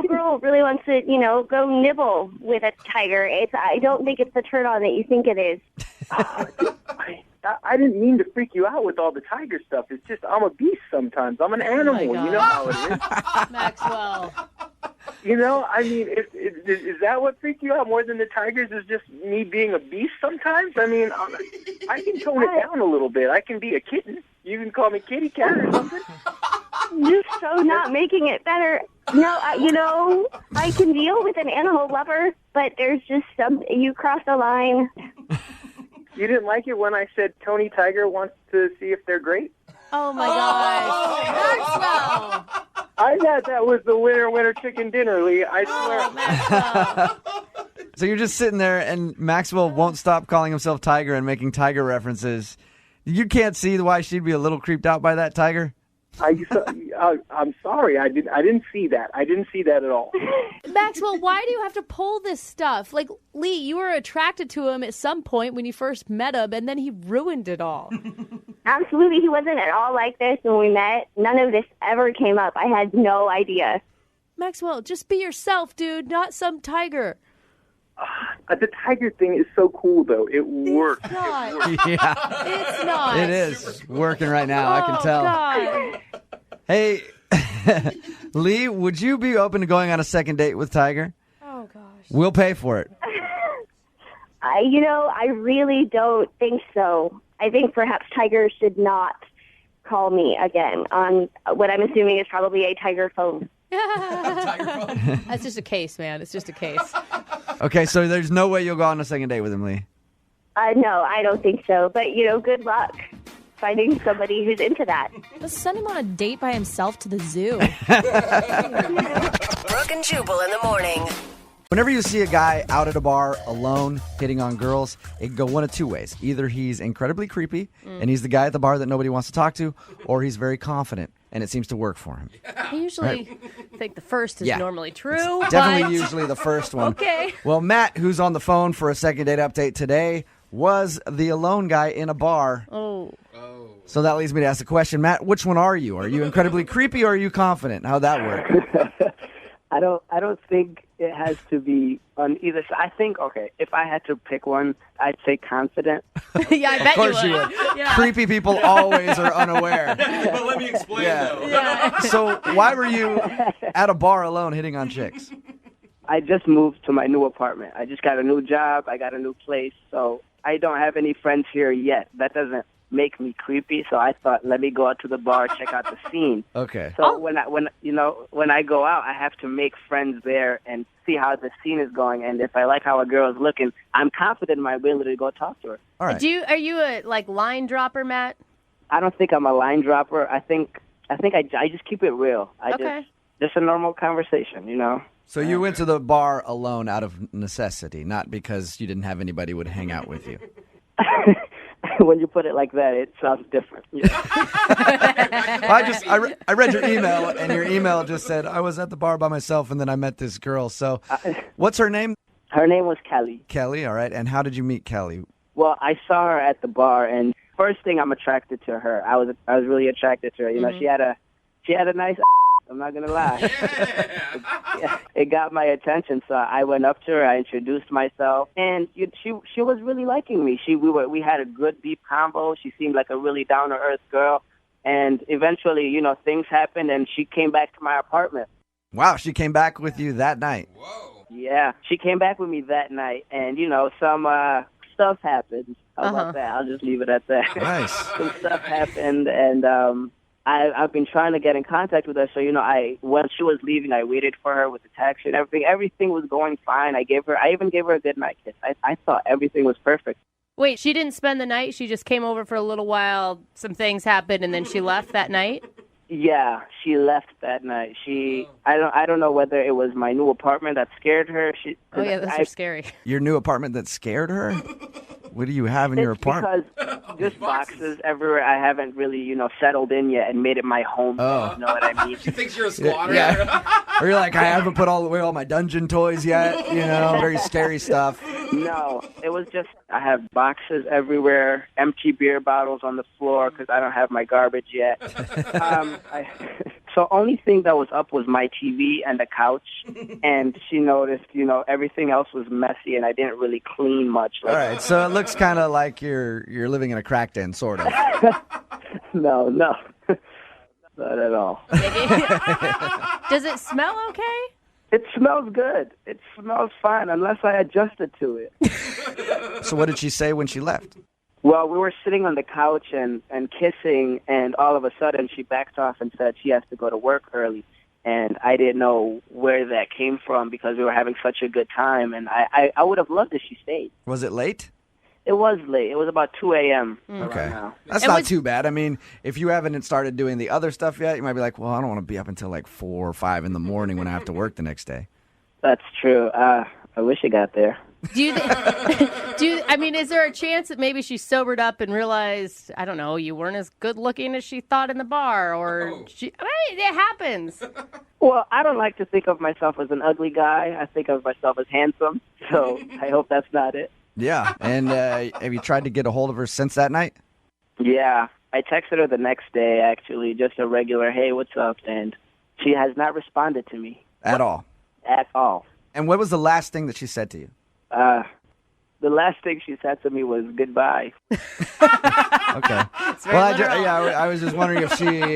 M: girl really wants to, go nibble with a tiger. I don't think it's the turn on that you think it is.
L: I didn't mean to freak you out with all the tiger stuff. It's just I'm a beast sometimes. I'm an animal. You know how it is.
C: Maxwell.
L: I mean, is that what freaked you out more than the tigers? Is just me being a beast sometimes? I mean, I can tone it down a little bit. I can be a kitten. You can call me kitty cat or something.
M: Just so not making it better. No, I can deal with an animal lover, but there's just you crossed a line.
L: You didn't like it when I said Tony Tiger wants to see if they're great?
C: Oh, my gosh. Maxwell.
L: I thought that was the winner chicken dinner, Lee. I swear.
B: So you're just sitting there, and Maxwell won't stop calling himself Tiger and making Tiger references. You can't see why she'd be a little creeped out by that, Tiger?
L: I'm sorry. I didn't see that. I didn't see that at all.
C: Maxwell, why do you have to pull this stuff? Like, Lee, you were attracted to him at some point when you first met him, and then he ruined it all.
M: Absolutely. He wasn't at all like this when we met. None of this ever came up. I had no idea.
C: Maxwell, just be yourself, dude, not some tiger.
L: The tiger thing is so cool, though. It works.
C: It's not.
B: Yeah.
C: It's not.
B: It is working right now. I can tell.
C: God.
B: Hey, Lee, would you be open to going on a second date with Tiger?
C: Oh, gosh.
B: We'll pay for it.
M: I really don't think so. I think perhaps Tiger should not call me again on what I'm assuming is probably a Tiger phone.
C: That's just a case, man. It's just a case.
B: Okay, so there's no way you'll go on a second date with him, Lee.
M: No, I don't think so. But, good luck finding somebody who's into that.
K: Let's send him on a date by himself to the zoo.
G: Brooke and Jubal in the morning.
B: Whenever you see a guy out at a bar alone hitting on girls, it can go one of two ways. Either he's incredibly creepy and he's the guy at the bar that nobody wants to talk to, or he's very confident and it seems to work for him.
C: I usually think the first is normally true.
B: It's definitely usually the first one.
C: Okay.
B: Well, Matt, who's on the phone for a second date update today, was the alone guy in a bar.
C: Oh.
B: So that leads me to ask the question, Matt, which one are you? Are you incredibly creepy or are you confident? How'd that work?
N: I don't think it has to be on either side. I think, okay, if I had to pick one, I'd say confident.
C: Yeah, I
B: Of
C: bet
B: course
C: you
B: you
C: would.
B: would.
C: Yeah.
B: Creepy people always are unaware.
E: But let me explain, though.
C: Yeah.
B: So why were you at a bar alone hitting on chicks?
N: I just moved to my new apartment. I just got a new job. I got a new place. So I don't have any friends here yet. That doesn't make me creepy. So I thought, let me go out to the bar, check out the scene.
B: Okay.
N: So when I go out, I have to make friends there and see how the scene is going. And if I like how a girl is looking, I'm confident in my ability to go talk to her.
B: All right.
C: Are you a line dropper, Matt?
N: I don't think I'm a line dropper. I think I just keep it real. Just a normal conversation, you know.
B: So you went to the bar alone out of necessity, not because you didn't have anybody who would hang out with you.
N: When you put it like that, it sounds different. Yeah.
B: I read your email, and your email just said, I was at the bar by myself, and then I met this girl. So what's her name?
N: Her name was Kelly.
B: Kelly, all right. And how did you meet Kelly?
N: Well, I saw her at the bar, and first thing I'm attracted to her. I was really attracted to her. You know, she had a nice. I'm not gonna lie. It got my attention, so I went up to her. I introduced myself, and she was really liking me. We had a good deep convo. She seemed like a really down to earth girl, and eventually, you know, things happened, and she came back to my apartment.
B: Wow, she came back with you that night.
E: Whoa.
N: Yeah, she came back with me that night, and you know, some stuff happened. How about that? I'll just leave it at that.
B: Nice.
N: Some stuff happened, and I've been trying to get in contact with her. So, you know, when she was leaving, I waited for her with the taxi and everything. Everything was going fine. I even gave her a good night kiss. I thought everything was perfect.
C: Wait, she didn't spend the night? She just came over for a little while, some things happened, and then she left that night?
N: Yeah, she left that night. I don't know whether it was my new apartment that scared her.
C: Oh yeah, those are scary.
B: Your new apartment that scared her? What do you have in your apartment?
N: Because just boxes everywhere. I haven't really, you know, settled in yet and made it my home.
B: Oh.
N: You know what I mean?
E: She thinks you're a squatter.
B: Yeah. Or you're like, I haven't put away all my dungeon toys yet. You know, very scary stuff.
N: No, it was just I have boxes everywhere, empty beer bottles on the floor because I don't have my garbage yet. So only thing that was up was my TV and the couch, and she noticed, you know, everything else was messy, and I didn't really clean much.
B: All right, so it looks kind of like you're living in a crack den, sort of.
N: No, not at all.
C: Does it smell okay?
N: It smells good. It smells fine, unless I adjusted to it.
B: So what did she say when she left?
N: Well, we were sitting on the couch and kissing, and all of a sudden she backed off and said she has to go to work early. And I didn't know where that came from because we were having such a good time, and I would have loved if she stayed.
B: Was it late?
N: It was late. It was about 2 a.m.
B: Okay.
N: Now.
B: That's not too bad. I mean, if you haven't started doing the other stuff yet, you might be like, well, I don't want to be up until like 4 or 5 in the morning when I have to work the next day.
N: That's true. I wish it got there.
C: I mean, is there a chance that maybe she sobered up and realized, I don't know, you weren't as good looking as she thought in the bar, or it happens.
N: Well, I don't like to think of myself as an ugly guy. I think of myself as handsome, so I hope that's not it.
B: Yeah, and have you tried to get a hold of her since that night?
N: Yeah, I texted her the next day, actually, just a regular, hey, what's up? And she has not responded to me.
B: At all?
N: At all.
B: And what was the last thing that she said to you?
N: The last thing she said to me was goodbye.
B: Okay. Well, I was just wondering if she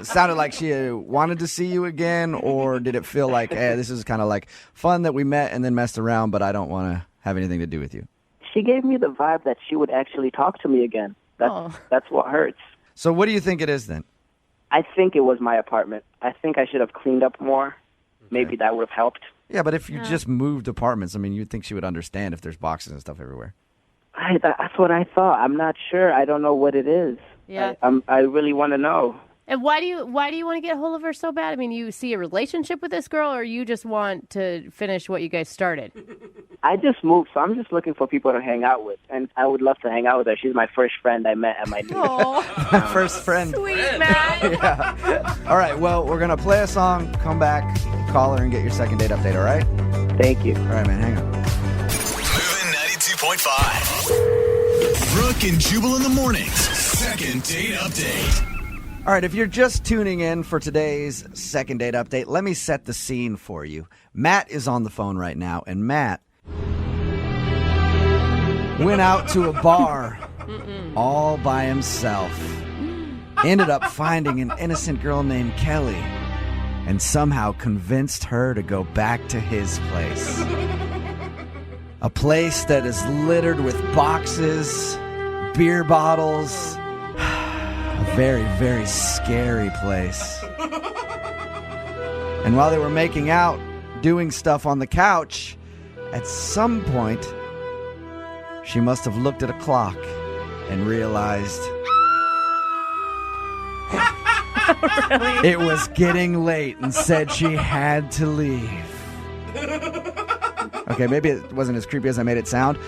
B: sounded like she wanted to see you again, or did it feel like, hey, this is kind of like fun that we met and then messed around, but I don't want to have anything to do with you?
N: She gave me the vibe that she would actually talk to me again. That's what hurts.
B: So what do you think it is then?
N: I think it was my apartment. I think I should have cleaned up more. Okay. Maybe that would have helped.
B: Yeah, but if you just moved apartments, I mean, you'd think she would understand if there's boxes and stuff everywhere.
N: That's what I thought. I'm not sure. I don't know what it is.
C: Yeah.
N: I really want to know.
C: And why do you want to get a hold of her so bad? I mean, you see a relationship with this girl, or you just want to finish what you guys started?
N: I just moved, so I'm just looking for people to hang out with, and I would love to hang out with her. She's my first friend I met at my new
B: My first friend.
C: Sweet, man.
B: Yeah. All right, well, we're going to play a song, come back, call her, and get your second date update, all right?
N: Thank you.
B: All right, man, hang on.
A: Moving 92.5. Brooke and Jubal in the mornings. Second date update.
B: All right, if you're just tuning in for today's second date update, let me set the scene for you. Matt is on the phone right now, and Matt went out to a bar all by himself. Ended up finding an innocent girl named Kelly and somehow convinced her to go back to his place. A place that is littered with boxes, beer bottles. A very, very scary place. And while they were making out, doing stuff on the couch, at some point, she must have looked at a clock and realized it was getting late and said she had to leave. Okay, maybe it wasn't as creepy as I made it sound.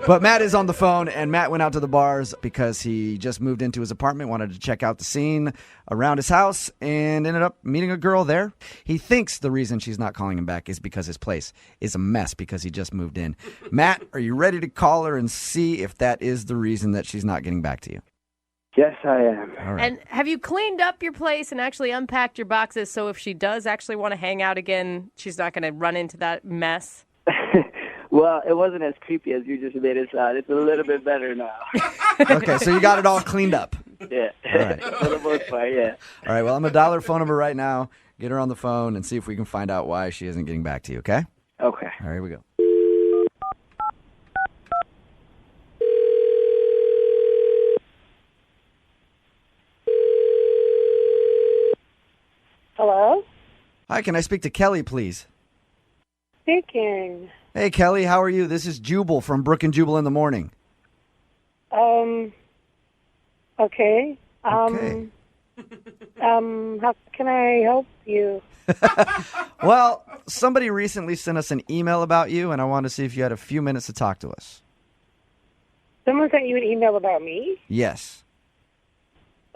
B: But Matt is on the phone, and Matt went out to the bars because he just moved into his apartment, wanted to check out the scene around his house, and ended up meeting a girl there. He thinks the reason she's not calling him back is because his place is a mess because he just moved in. Matt, are you ready to call her and see if that is the reason that she's not getting back to you?
N: Yes, I am.
B: All right.
C: And have you cleaned up your place and actually unpacked your boxes so if she does actually want to hang out again, she's not going to run into that mess?
N: Well, it wasn't as creepy as you just made it sound. It's a little bit better now.
B: Okay, so you got it all cleaned up.
N: Yeah.
B: All right.
N: For the most part, yeah.
B: All right, well, I'm going to dial her phone number right now, get her on the phone, and see if we can find out why she isn't getting back to you, okay?
N: Okay.
B: All right, here we go.
O: Hello?
B: Hi, can I speak to Kelly, please?
O: Speaking.
B: Hey, Kelly, how are you? This is Jubal from Brooke and Jubal in the morning.
O: Okay.
B: Okay.
O: How can I help you?
B: Well, somebody recently sent us an email about you, and I wanted to see if you had a few minutes to talk to us.
O: Someone sent you an email about me?
B: Yes.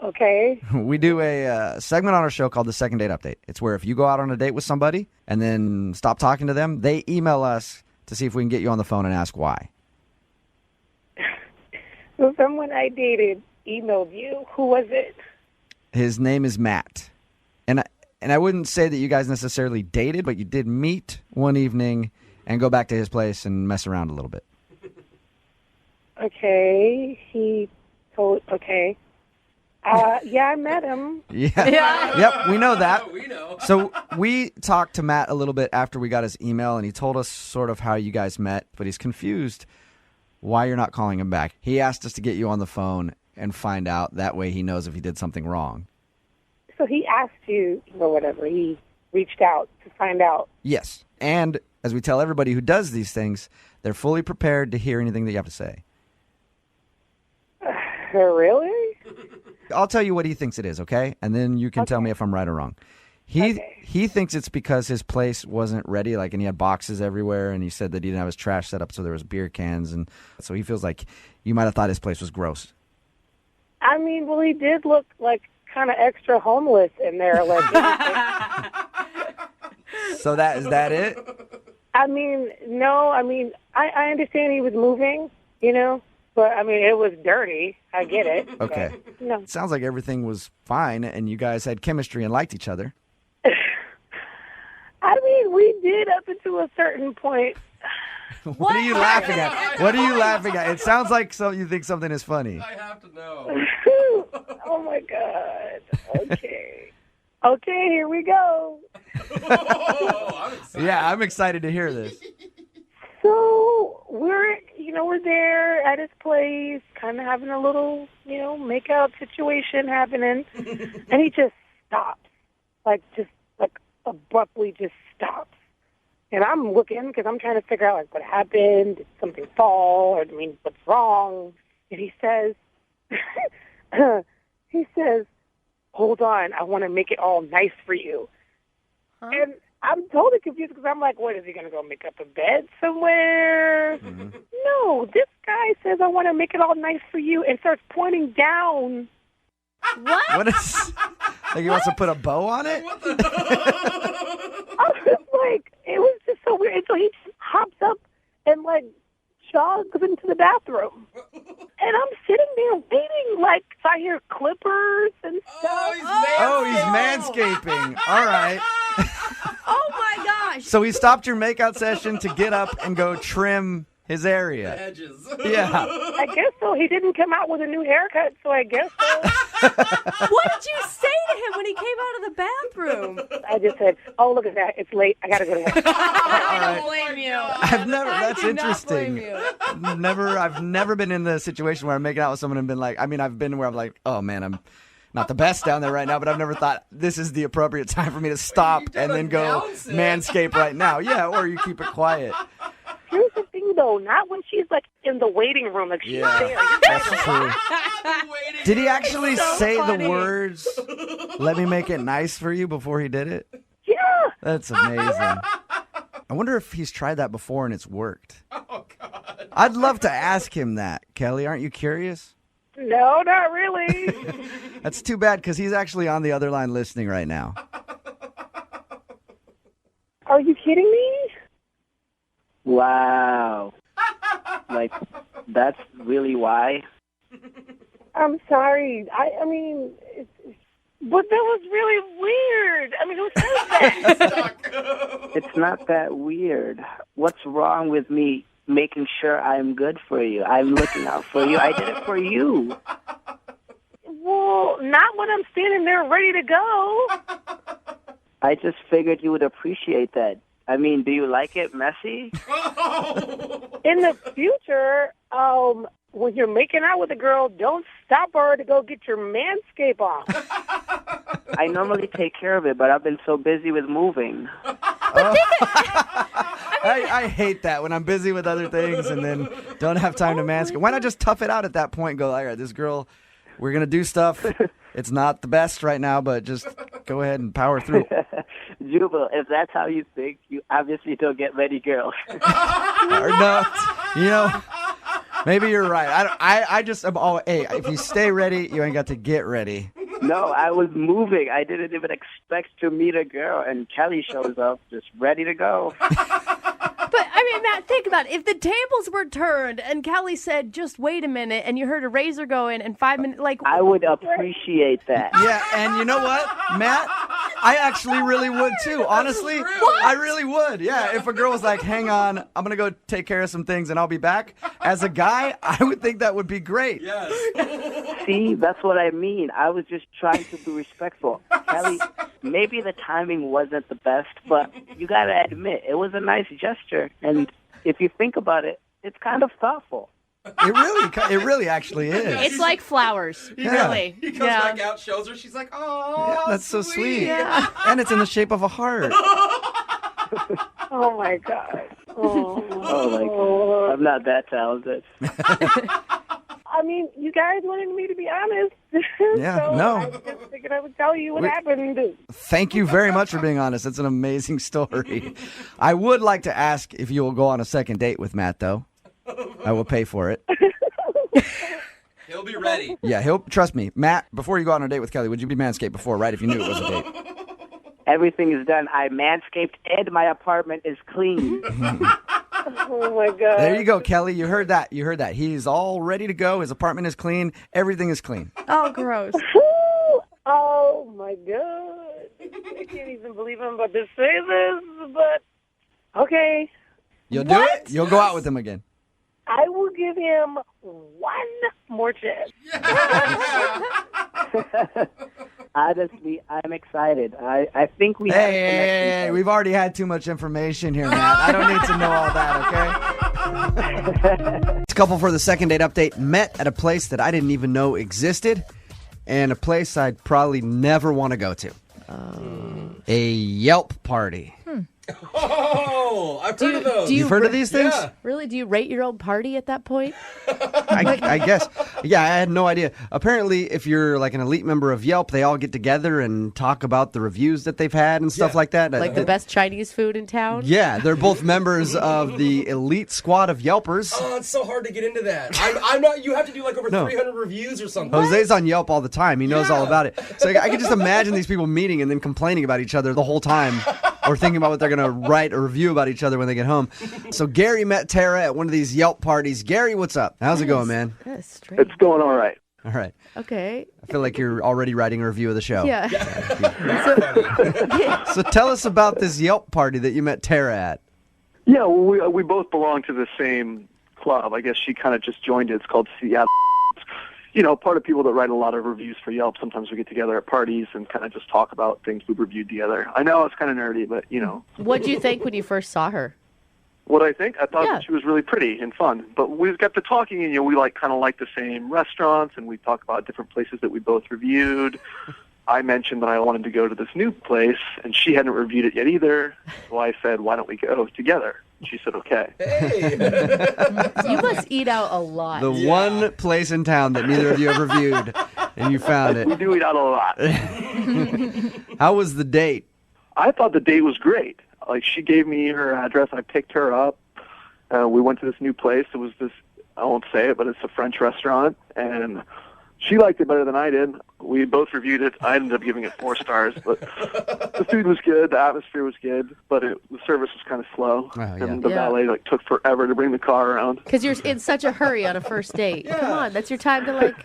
O: Okay.
B: We do a segment on our show called the Second Date Update. It's where if you go out on a date with somebody and then stop talking to them, they email us to see if we can get you on the phone and ask why.
O: So someone I dated emailed you. Who was it?
B: His name is Matt. And I wouldn't say that you guys necessarily dated, but you did meet one evening and go back to his place and mess around a little bit.
O: Okay. Okay. Yeah, I met him.
B: Yeah. Yep, we know that.
E: We know.
B: So we talked to Matt a little bit after we got his email, and he told us sort of how you guys met, but he's confused why you're not calling him back. He asked us to get you on the phone and find out. That way he knows if he did something wrong.
O: So he asked you, or whatever. He reached out to find out.
B: Yes. And as we tell everybody who does these things, they're fully prepared to hear anything that you have to say.
O: Really?
B: I'll tell you what he thinks it is, okay? And then you can tell me if I'm right or wrong. He thinks it's because his place wasn't ready, like, and he had boxes everywhere, and he said that he didn't have his trash set up, so there was beer cans, and so he feels like you might have thought his place was gross.
O: I mean, well, he did look like kind of extra homeless in there. Like,
B: So is that it?
O: I mean, no. I mean, I understand he was moving, you know, but I mean, it was dirty. I get it.
B: Okay.
O: But, no.
B: It sounds like everything was fine, and you guys had chemistry and liked each other.
O: I mean, we did up until a certain point.
B: What are you laughing at? What are you laughing at? It sounds like you think something is funny.
E: I have to know.
O: Oh my God. Okay. Okay, here we go.
B: I'm excited to hear this.
O: So we're there at his place, kind of having a little, make-out situation happening, and he just stops, abruptly just stops. And I'm looking because I'm trying to figure out, what happened? Did something fall? Or, what's wrong? And he says, hold on, I want to make it all nice for you. Huh? And I'm totally confused because I'm like, what, is he going to go make up a bed somewhere? Mm-hmm. No, this guy says, I want to make it all nice for you, and starts pointing down.
C: What?
B: What is... Like he wants to put a bow on it?
O: I was like, it was just so weird. And so he just hops up and, jogs into the bathroom. And I'm sitting there waiting, So I hear clippers and stuff.
B: Oh, he's manscaping. All right.
C: Oh my gosh.
B: So he stopped your makeout session to get up and go trim his area.
E: Edges.
B: Yeah.
O: I guess so. He didn't come out with a new haircut, so I guess so.
C: What did you say to him when he came out of the bathroom?
O: I just said, "Oh, look at that! It's late. I gotta go to work."
C: I don't blame you.
B: I've never. That's
C: do not blame
B: interesting.
C: you.
B: I've never been in the situation where I'm making out with someone and been like. I mean, I've been where I'm like, oh man, I'm not the best down there right now, but I've never thought this is the appropriate time for me to stop and then go manscape right now. Yeah, or you keep it quiet.
O: Here's the thing, though. Not when she's like in the waiting room, like she's there.
B: That's true. Did he actually say the words, "Let me make it nice for you" before he did it?
O: Yeah.
B: That's amazing. I wonder if he's tried that before and it's worked. Oh, God. I'd love to ask him that. Kelly, aren't you curious?
O: No, not really.
B: That's too bad because he's actually on the other line listening right now.
O: Are you kidding me?
N: Wow. Like, that's really why?
O: I'm sorry. I mean, but that was really weird. I mean, who says that?
N: It's not that weird. What's wrong with me making sure I'm good for you? I'm looking out for you. I did it for you.
O: Well, not when I'm standing there ready to go.
N: I just figured you would appreciate that. I mean, do you like it messy?
O: In the future, when you're making out with a girl, don't stop her to go get your manscape on.
N: I normally take care of it, but I've been so busy with moving.
B: I hate that when I'm busy with other things and then don't have time to manscape. Why not just tough it out at that point and go, all right, this girl, we're going to do stuff. It's not the best right now, but just go ahead and power through.
N: Jubal, if that's how you think, you obviously don't get ready girls.
B: Or no, you know, maybe you're right. I just am all, hey, if you stay ready, you ain't got to get ready.
N: No, I was moving. I didn't even expect to meet a girl, and Kelly shows up just ready to go.
C: But, I mean, Matt, think about it. If the tables were turned and Kelly said, just wait a minute, and you heard a razor go in and 5 minutes, like...
N: I would appreciate that.
B: Yeah, and you know what, Matt? I actually really would, too. Honestly, I really would. Yeah, if a girl was like, hang on, I'm going to go take care of some things and I'll be back. As a guy, I would think that would be great.
E: Yes.
N: See, that's what I mean. I was just trying to be respectful. Kelly, maybe the timing wasn't the best, but you got to admit, it was a nice gesture. And if you think about it, it's kind of thoughtful.
B: It really actually is.
C: It's like flowers, really.
E: He comes back out, shows her, she's like, oh,
B: Yeah, that's so sweet.
C: Yeah.
B: And it's in the shape of a heart.
O: Oh, my God. Oh,
N: my God. I'm not that talented.
O: I mean, you guys wanted me to be honest.
B: Yeah,
O: so
B: no.
O: I just figured I would tell you what happened.
B: Thank you very much for being honest. It's an amazing story. I would like to ask if you will go on a second date with Matt, though. I will pay for it.
E: He'll be ready.
B: Yeah, trust me. Matt, before you go on a date with Kelly, would you be manscaped before, right, if you knew it was a date?
N: Everything is done. I manscaped and my apartment is clean.
O: Oh, my God.
B: There you go, Kelly. You heard that. He's all ready to go. His apartment is clean. Everything is clean.
C: Oh, gross.
O: Oh, my God. I can't even believe I'm about to say this, but okay.
B: You'll do it? You'll go out with him again.
O: I will give him one more chance.
N: Honestly, I'm excited. I think we have a connection.
B: Hey, we've already had too much information here, Matt. I don't need to know all that, okay? This couple for the second date update met at a place that I didn't even know existed and a place I'd probably never want to go to. A Yelp party.
E: Oh, I've heard of those.
B: You've heard of these things?
E: Yeah.
C: Really? Do you rate your own party at that point?
B: I guess. Yeah, I had no idea. Apparently, if you're like an elite member of Yelp, they all get together and talk about the reviews that they've had and stuff like that.
C: Like the best Chinese food in town?
B: Yeah, they're both members of the elite squad of Yelpers.
E: Oh, it's so hard to get into that. I'm not. You have to do like over 300 reviews or something.
B: Jose's on Yelp all the time. He knows all about it. So I can just imagine these people meeting and then complaining about each other the whole time or thinking about what they're going to write or review about each other when they get home. So Gary met Tara at one of these Yelp parties. Gary, what's up? How's it going, man?
P: It's going all right.
B: All right.
C: Okay.
B: I feel like you're already writing a review of the show.
C: Yeah.
B: So tell us about this Yelp party that you met Tara at.
P: Yeah, well, we both belong to the same club. I guess she kind of just joined it. It's called Seattle. You know, part of people that write a lot of reviews for Yelp, sometimes we get together at parties and kind of just talk about things we've reviewed together. I know it's kind of nerdy, but, you know.
C: What'd you think when you first saw her?
P: What I think? I thought that she was really pretty and fun. But we got to talking, and, you know, we kind of like the same restaurants, and we talk about different places that we both reviewed. I mentioned that I wanted to go to this new place, and she hadn't reviewed it yet either. So I said, why don't we go together? She said, okay.
C: You must eat out a lot.
B: The one place in town that neither of you have reviewed, and you found it.
P: We do eat out a lot.
B: How was the date?
P: I thought the date was great. Like, she gave me her address. I picked her up. We went to this new place. It was this, I won't say it, but it's a French restaurant. And she liked it better than I did. We both reviewed it. I ended up giving it 4 stars. But the food was good. The atmosphere was good. But the service was kind of slow. And the valet took forever to bring the car around.
C: Because you're in such a hurry on a first date. Come on, that's your time to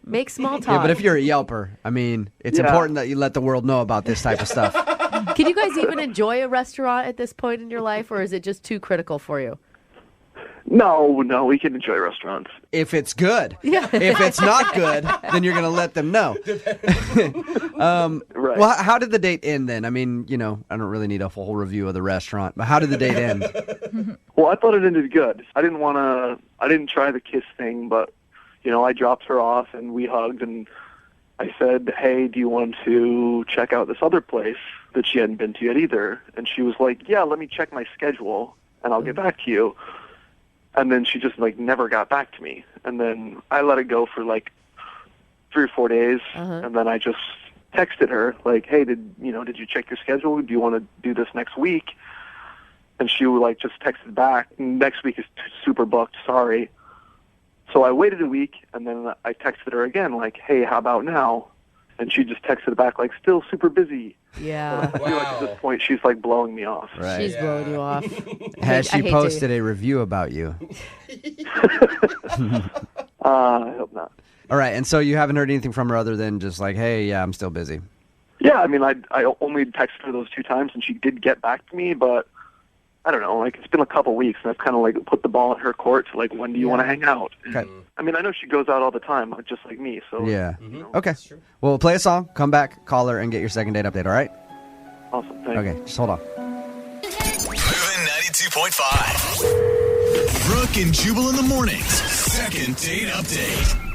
C: make small talk.
B: Yeah, but if you're a Yelper, I mean, it's important that you let the world know about this type of stuff.
C: Can you guys even enjoy a restaurant at this point in your life, or is it just too critical for you?
P: No, we can enjoy restaurants.
B: If it's good.
C: Yeah.
B: If it's not good, then you're going to let them know.
P: Right.
B: Well, how did the date end then? I mean, you know, I don't really need a full review of the restaurant, but how did the date end?
P: Well, I thought it ended good. I didn't try the kiss thing, but, you know, I dropped her off and we hugged and I said, hey, do you want to check out this other place that she hadn't been to yet either? And she was like, yeah, let me check my schedule and I'll get back to you. And then she just never got back to me. And then I let it go for 3 or 4 days. And then I just texted her hey, did you check your schedule? Do you want to do this next week? And she would just texted back, next week is super booked, sorry. So I waited a week and then I texted her again hey, how about now? And she just texted back still super busy.
C: Yeah.
P: I feel like at this point she's blowing me off.
B: Right.
C: She's blowing you off.
B: Has
C: I
B: she
C: hate
B: posted a review about you?
P: I hope not.
B: All right, and so you haven't heard anything from her other than just hey, yeah, I'm still busy.
P: Yeah, I mean, I only texted her those 2 times, and she did get back to me, but I don't know, it's been a couple weeks, and I've kind of put the ball in her court to when do you want to hang out?
B: Okay.
P: I mean, I know she goes out all the time, just like me, so.
B: Yeah. Okay. Well, play a song, come back, call her, and get your second date update, all right?
P: Awesome, thanks.
B: Okay, just hold on.
A: Moving 92.5. Brooke and Jubal in the mornings. Second date update.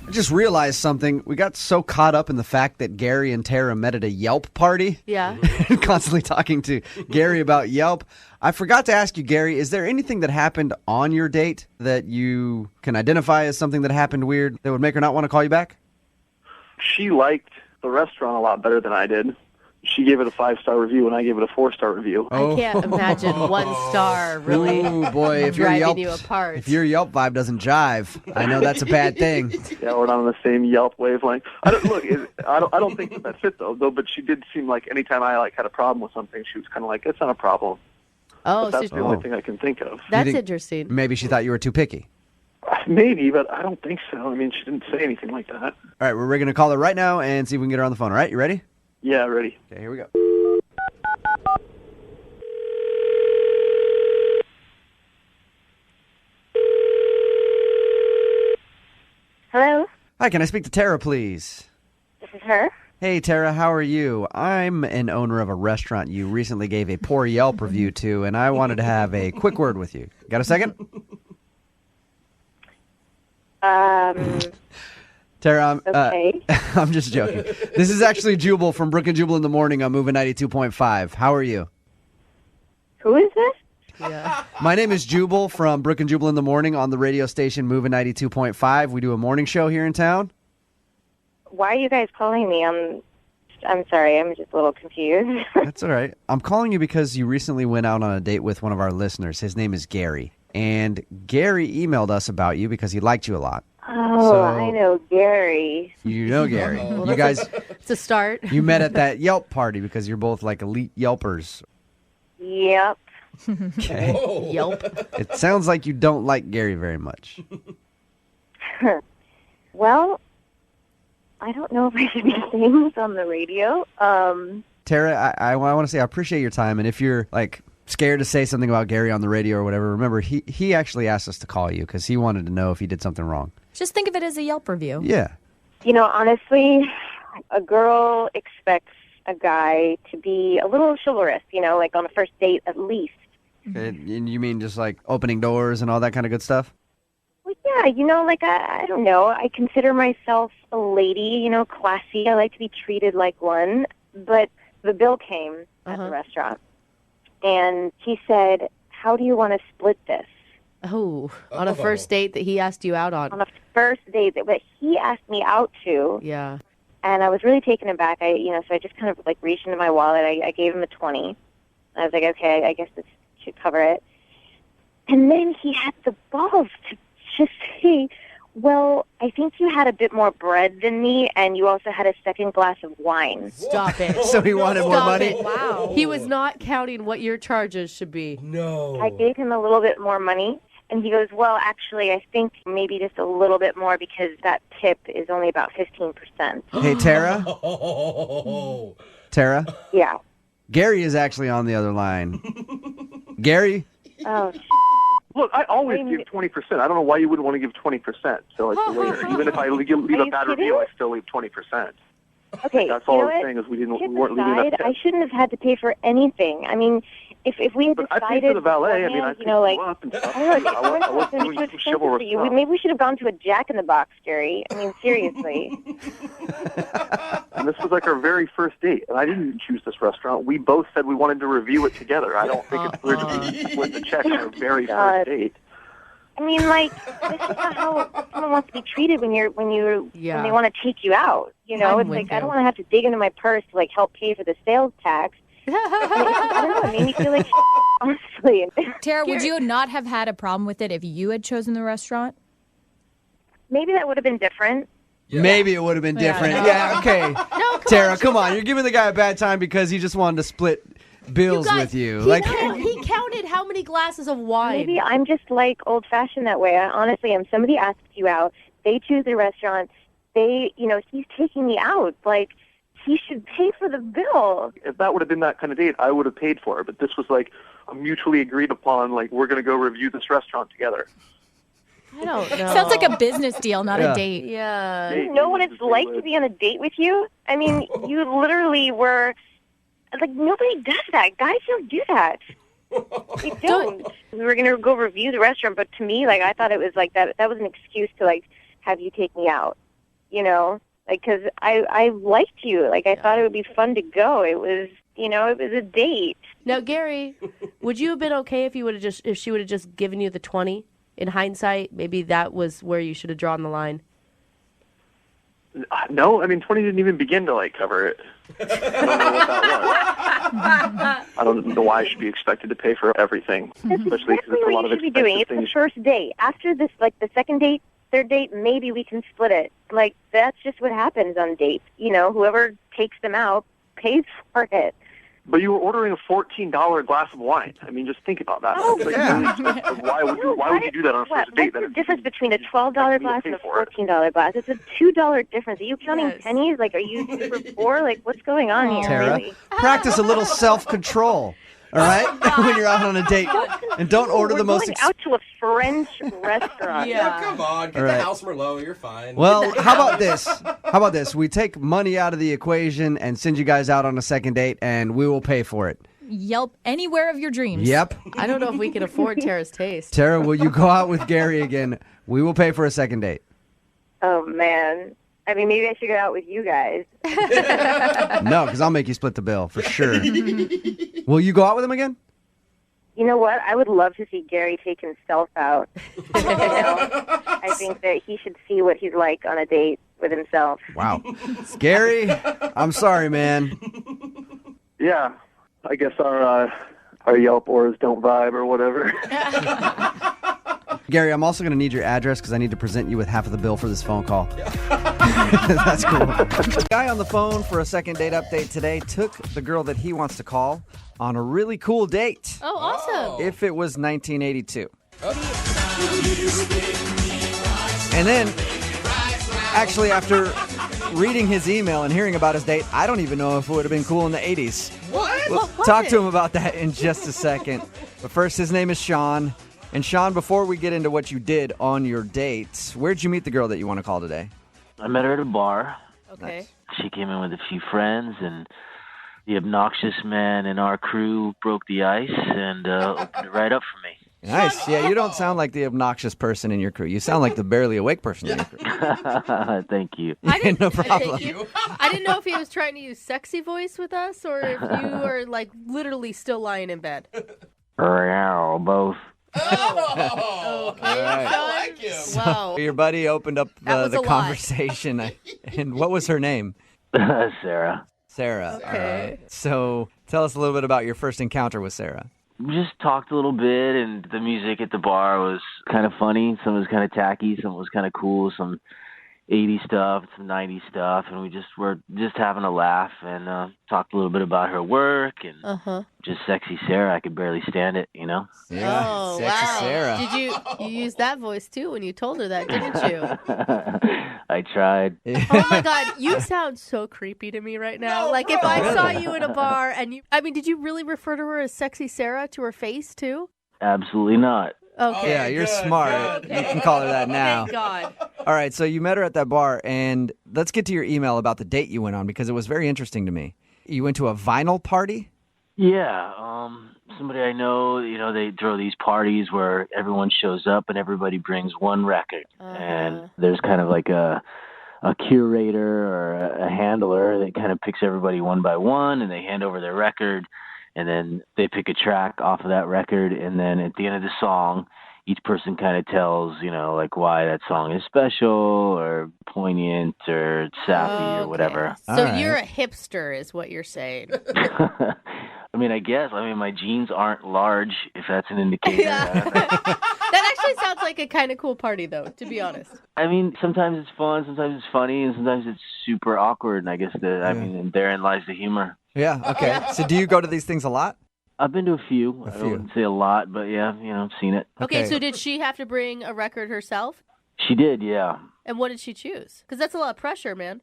B: I just realized something. We got so caught up in the fact that Gary and Tara met at a Yelp party.
C: Yeah.
B: Constantly talking to Gary about Yelp. I forgot to ask you, Gary, is there anything that happened on your date that you can identify as something that happened weird that would make her not want to call you back?
P: She liked the restaurant a lot better than I did. She gave it a 5-star review, and I gave it a 4-star review.
C: I can't imagine 1 star really driving you apart.
B: If your Yelp vibe doesn't jive, I know that's a bad thing.
P: Yeah, we're not on the same Yelp wavelength. I don't think that fit though. But she did seem like anytime I had a problem with something, she was kind of it's not a problem.
C: Oh,
P: but that's the only thing I can think of.
C: That's interesting.
B: Maybe she thought you were too picky.
P: Maybe, but I don't think so. I mean, she didn't say anything like that.
B: All right, we're going to call her right now and see if we can get her on the phone. All right, you ready?
P: Yeah, ready.
B: Okay, here we go.
M: Hello,
B: Hi, can I speak to Tara, please?
M: this is her.
B: Hey, Tara, how are you? I'm an owner of a restaurant you recently gave a poor Yelp review to, and I wanted to have a quick word with you. Got a second? Tara,
M: Okay.
B: I'm just joking. This is actually Jubal from Brooke and Jubal in the morning on Moving 92.5. How are you?
M: Who is this?
C: Yeah.
B: My name is Jubal from Brooke and Jubal in the morning on the radio station Moving 92.5. We do a morning show here in town.
M: Why are you guys calling me? I'm sorry, I'm just a little confused.
B: That's all right. I'm calling you because you recently went out on a date with one of our listeners. His name is Gary. And Gary emailed us about you because he liked you a lot.
M: Oh,
B: So-
M: I know Gary.
B: You know Gary.
C: Well,
B: You guys,
C: it's a start.
B: you met at that Yelp party because you're both elite Yelpers.
M: Yep.
B: Okay.
C: Yelp.
B: It sounds like you don't like Gary very much.
M: Well, I don't know if I should be saying this on the radio.
B: Tara, I want to say I appreciate your time, and if you're like scared to say something about Gary on the radio or whatever, remember he actually asked us to call you because he wanted to know if he did something wrong.
K: Just think of it as a Yelp review.
B: Yeah.
M: You know, honestly, a girl expects a guy to be a little chivalrous, you know, like on a first date at least.
B: And you mean just like opening doors and all that kind of good stuff?
M: Well, yeah, you know, like, I don't know. I consider myself a lady, you know, classy. I like to be treated like one. But the bill came at the restaurant, and he said, how do you want to split this?
C: Oh, on a first date that he asked you out on.
M: On a first date that he asked me out to.
C: Yeah.
M: And I was really taken aback. So I just kind of like reached into my wallet. I gave him a 20. I was like, okay, I guess this should cover it. And then he had the balls to just say, well, I think you had a bit more bread than me, and you also had a second glass of wine.
C: Stop it.
B: So he wanted more money?
C: It. Wow. He was not counting what your charges should be.
E: No.
M: I gave him a little bit more money, and he goes, well, actually, I think maybe just a little bit more because that tip is only about 15%.
B: Hey, Tara? Tara?
M: Yeah.
B: Gary is actually on the other line. Gary?
M: Oh,
P: Look, I always give 20%. I don't know why you wouldn't want to give 20% to like the waiter. Even if I leave a bad review, I still leave 20%.
M: Okay,
P: That's all
M: you know
P: I'm
M: what?
P: saying is we
M: Tip
P: weren't leaving
M: aside,
P: that.
M: I shouldn't have had to pay for anything. I mean, if we had
P: But
M: decided,
P: I paid for the valet. I mean, I
M: beforehand, you know, like,
P: up and stuff.
M: I don't know,
P: I wasn't doing some chivalrous stuff.
M: maybe we should have gone to a Jack in the Box, Gary. I mean, seriously.
P: And this was like our very first date, and I didn't choose this restaurant. We both said we wanted to review it together. I don't think it's weird to be split the check on our very first date.
M: I mean, like, this is not how someone wants to be treated when they want to take you out. You know,
C: I'm
M: it's
C: with
M: like I
C: you.
M: don't want to have to dig into my purse to like help pay for the sales tax. I don't know. It made me feel like honestly.
K: Tara, would you not have had a problem with it if you had chosen the restaurant?
M: Maybe that would have been different.
B: Maybe it would have been different. Yeah, okay. Tara, come on. You're giving the guy a bad time because he just wanted to split bills with you.
C: He counted how many glasses of wine.
M: Maybe I'm just like old-fashioned that way. I honestly am. Somebody asks you out. They choose the restaurant. He's taking me out. Like, he should pay for the bill.
P: If that would have been that kind of date, I would have paid for it. But this was like a mutually agreed upon, like, we're going to go review this restaurant together.
C: I don't know.
K: Sounds like a business deal, not a date.
C: Yeah.
M: You know what it's like to be on a date with you? I mean, you literally were... Like, nobody does that. Guys don't do that. They don't. We were going to go review the restaurant, but to me, like, I thought it was like that was an excuse to, like, have you take me out, you know? Like, because I liked you. Like, I thought it would be fun to go. It was, it was a date.
C: Now, Gary, would you have been okay if she would have just given you the 20? In hindsight, maybe that was where you should have drawn the line.
P: No, I mean, 20 didn't even begin to, like, cover it. I don't know what that was. I don't know why I should be expected to pay for everything, especially because it's a lot of
M: What you should be doing.
P: expensive
M: It's
P: things.
M: the first date. After this, like, the second date, third date, maybe we can split it. Like, that's just what happens on dates. You know, whoever takes them out pays for it.
P: But you were ordering a $14 glass of wine. I mean, just think about that.
M: Oh,
P: It's like,
M: yeah.
P: really expensive. Why would you do that on a first date?
M: What's the difference between a $12 glass and a $14 glass? It's a $2 difference. Are you counting pennies? Like, are you super poor? Like, what's going on here?
B: Tara,
M: Really?
B: practice a little self-control, all right? When you're out on a date. And don't order the most...
M: We're going out to a French restaurant.
E: Yeah, come on. Get
B: All
E: the
B: right.
E: house Merlot. You're fine.
B: Well, how about this? How about this? We take money out of the equation and send you guys out on a second date, and we will pay for it.
K: Yelp anywhere of your dreams.
B: Yep.
C: I don't know if we can afford Tara's taste.
B: Tara, will you go out with Gary again? We will pay for a second date.
M: Oh, man. I mean, maybe I should go out with you guys.
B: No, because I'll make you split the bill for sure. Will you go out with him again?
M: You know what? I would love to see Gary take himself out. I think that he should see what he's like on a date with himself.
B: Wow. Gary, I'm sorry, man.
P: Yeah, I guess our Yelp ors don't vibe or whatever.
B: Gary, I'm also going to need your address because I need to present you with half of the bill for this phone call. That's cool. The guy on the phone for a second date update today took the girl that he wants to call on a really cool date.
C: Oh, awesome.
B: If it was 1982. And then Actually, after reading his email and hearing about his date, I don't even know if it would have been cool in the 80s.
E: What?
B: We'll talk to him about that in just a second. But first, his name is Sean. And Sean, before we get into what you did on your dates, where'd you meet the girl that you want to call today?
Q: I met her at a bar.
C: Okay.
Q: She came in with a few friends, and the obnoxious man in our crew broke the ice and opened it right up for me.
B: Nice. Yeah, you don't sound like the obnoxious person in your crew. You sound like the barely awake person in your crew.
Q: Thank you.
B: No problem.
C: I didn't know if he was trying to use sexy voice with us or if you are like literally still lying in bed.
Q: Both.
E: Oh,
C: okay.
E: I like him.
C: Wow.
B: Your buddy opened up
C: was
B: the
C: a lot.
B: conversation. And what was her name?
Q: Sarah.
B: Sarah.
C: Okay.
B: All right. So tell us a little bit about your first encounter with Sarah.
Q: We just talked a little bit, and the music at the bar was kind of funny. Some was kind of tacky, some was kind of cool, some 80s stuff, some 90s stuff, and we just were just having a laugh and talked a little bit about her work and just sexy Sarah. I could barely stand it, you know?
B: Yeah,
C: Oh,
B: sexy
C: wow.
B: Sarah.
C: Did you use that voice too when you told her that, didn't you?
Q: I tried.
C: Oh my God, you sound so creepy to me right now.
E: No,
C: like if I saw you in a bar and did you really refer to her as sexy Sarah to her face too?
Q: Absolutely not.
C: Okay.
B: Yeah, you're
E: good,
B: smart.
E: good.
B: You can call her that now.
C: Thank God.
B: All right, so you met her at that bar, and let's get to your email about the date you went on because it was very interesting to me. You went to a vinyl party?
Q: Yeah, somebody I know, they throw these parties where everyone shows up and everybody brings one record. And there's kind of like a curator or a handler that kind of picks everybody one by one, and they hand over their record, and then they pick a track off of that record, and then at the end of the song, each person kind of tells, like why that song is special or poignant or sappy or whatever.
C: So you're a hipster is what you're saying.
Q: I mean, I guess. My jeans aren't large, if that's an indicator.
C: That actually sounds like a kind of cool party, though, to be honest.
Q: I mean, sometimes it's fun, sometimes it's funny, and sometimes it's super awkward. And I guess and therein lies the humor.
B: Yeah, okay. So do you go to these things a lot?
Q: I've been to a few. I wouldn't say a lot, but yeah, I've seen it.
C: Okay, so did she have to bring a record herself?
Q: She did, yeah.
C: And what did she choose? Because that's a lot of pressure, man.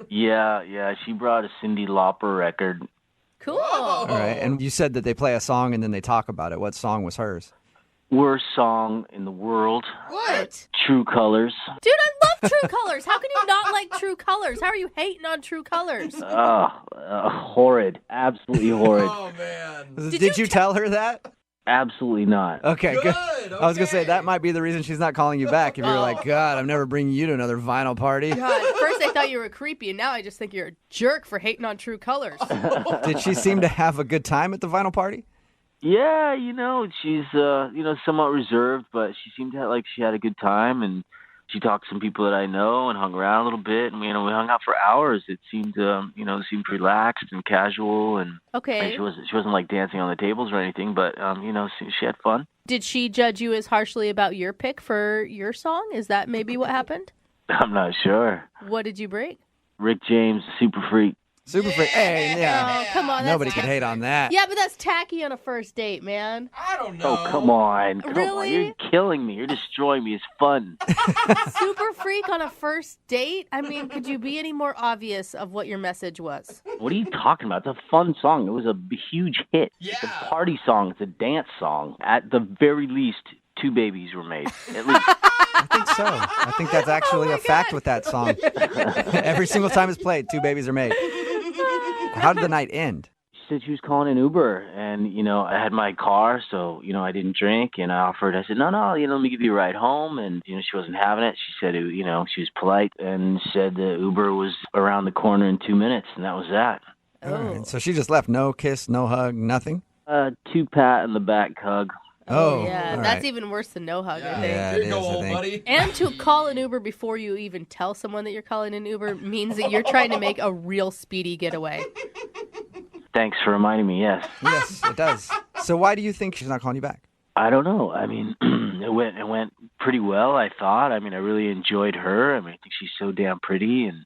Q: Yeah. She brought a Cyndi Lauper record.
C: Cool.
B: All right, and you said that they play a song and then they talk about it. What song was hers?
Q: Worst song in the world.
C: What?
Q: True Colors.
C: Dude, I love True Colors. How can you not like True Colors? How are you hating on True Colors?
Q: Horrid. Absolutely horrid.
E: Oh, man.
B: Did you tell her that?
Q: Absolutely not.
B: Okay, good. I was going to say, that might be the reason she's not calling you back. If you're like, God, I'm never bringing you to another vinyl party.
C: God, at first I thought you were creepy, and now I just think you're a jerk for hating on True Colors.
B: Did she seem to have a good time at the vinyl party?
Q: Yeah, she's, somewhat reserved, but she seemed to like she had a good time, and she talked to some people that I know and hung around a little bit, and we hung out for hours. It seemed, seemed relaxed and casual, and
C: okay.
Q: She wasn't like dancing on the tables or anything, but she had fun.
C: Did she judge you as harshly about your pick for your song? Is that maybe what happened?
Q: I'm not sure.
C: What did you bring?
Q: Rick James, Super Freak.
B: Super Freak. Hey, yeah.
C: Oh, come on.
B: Nobody could hate on that.
C: Yeah, but that's tacky on a first date, man.
E: I don't know.
Q: Oh, come on. Come
C: Really?
Q: on. You're killing me. You're destroying me. It's fun.
C: Super Freak on a first date? I mean, could you be any more obvious of what your message was?
Q: What are you talking about? It's a fun song. It was a huge hit.
E: Yeah.
Q: It's a party song. It's a dance song. At the very least, 2 babies were made. At least.
B: I think so. I think that's actually a fact with that song. Every single time it's played, 2 babies are made. How did the night end?
Q: She said she was calling an Uber, and, I had my car, so, I didn't drink, and I said, no, let me give you a ride home, and, she wasn't having it. She said, she was polite, and said the Uber was around the corner in 2 minutes, and that was that.
B: All right. So she just left. No kiss, no hug, nothing?
Q: 2 pat in the back hug.
B: Oh,
C: yeah,
B: all
C: that's
B: right.
C: even worse than no hug, I think.
B: Yeah,
E: Here
B: it
E: you go,
B: is, I
E: old
B: think.
E: buddy.
C: And to call an Uber before you even tell someone that you're calling an Uber means that you're trying to make a real speedy getaway.
Q: Thanks for reminding me, yes.
B: Yes, it does. So why do you think she's not calling you back?
Q: I don't know. I mean, it went pretty well, I thought. I mean, I really enjoyed her. I think she's so damn pretty, and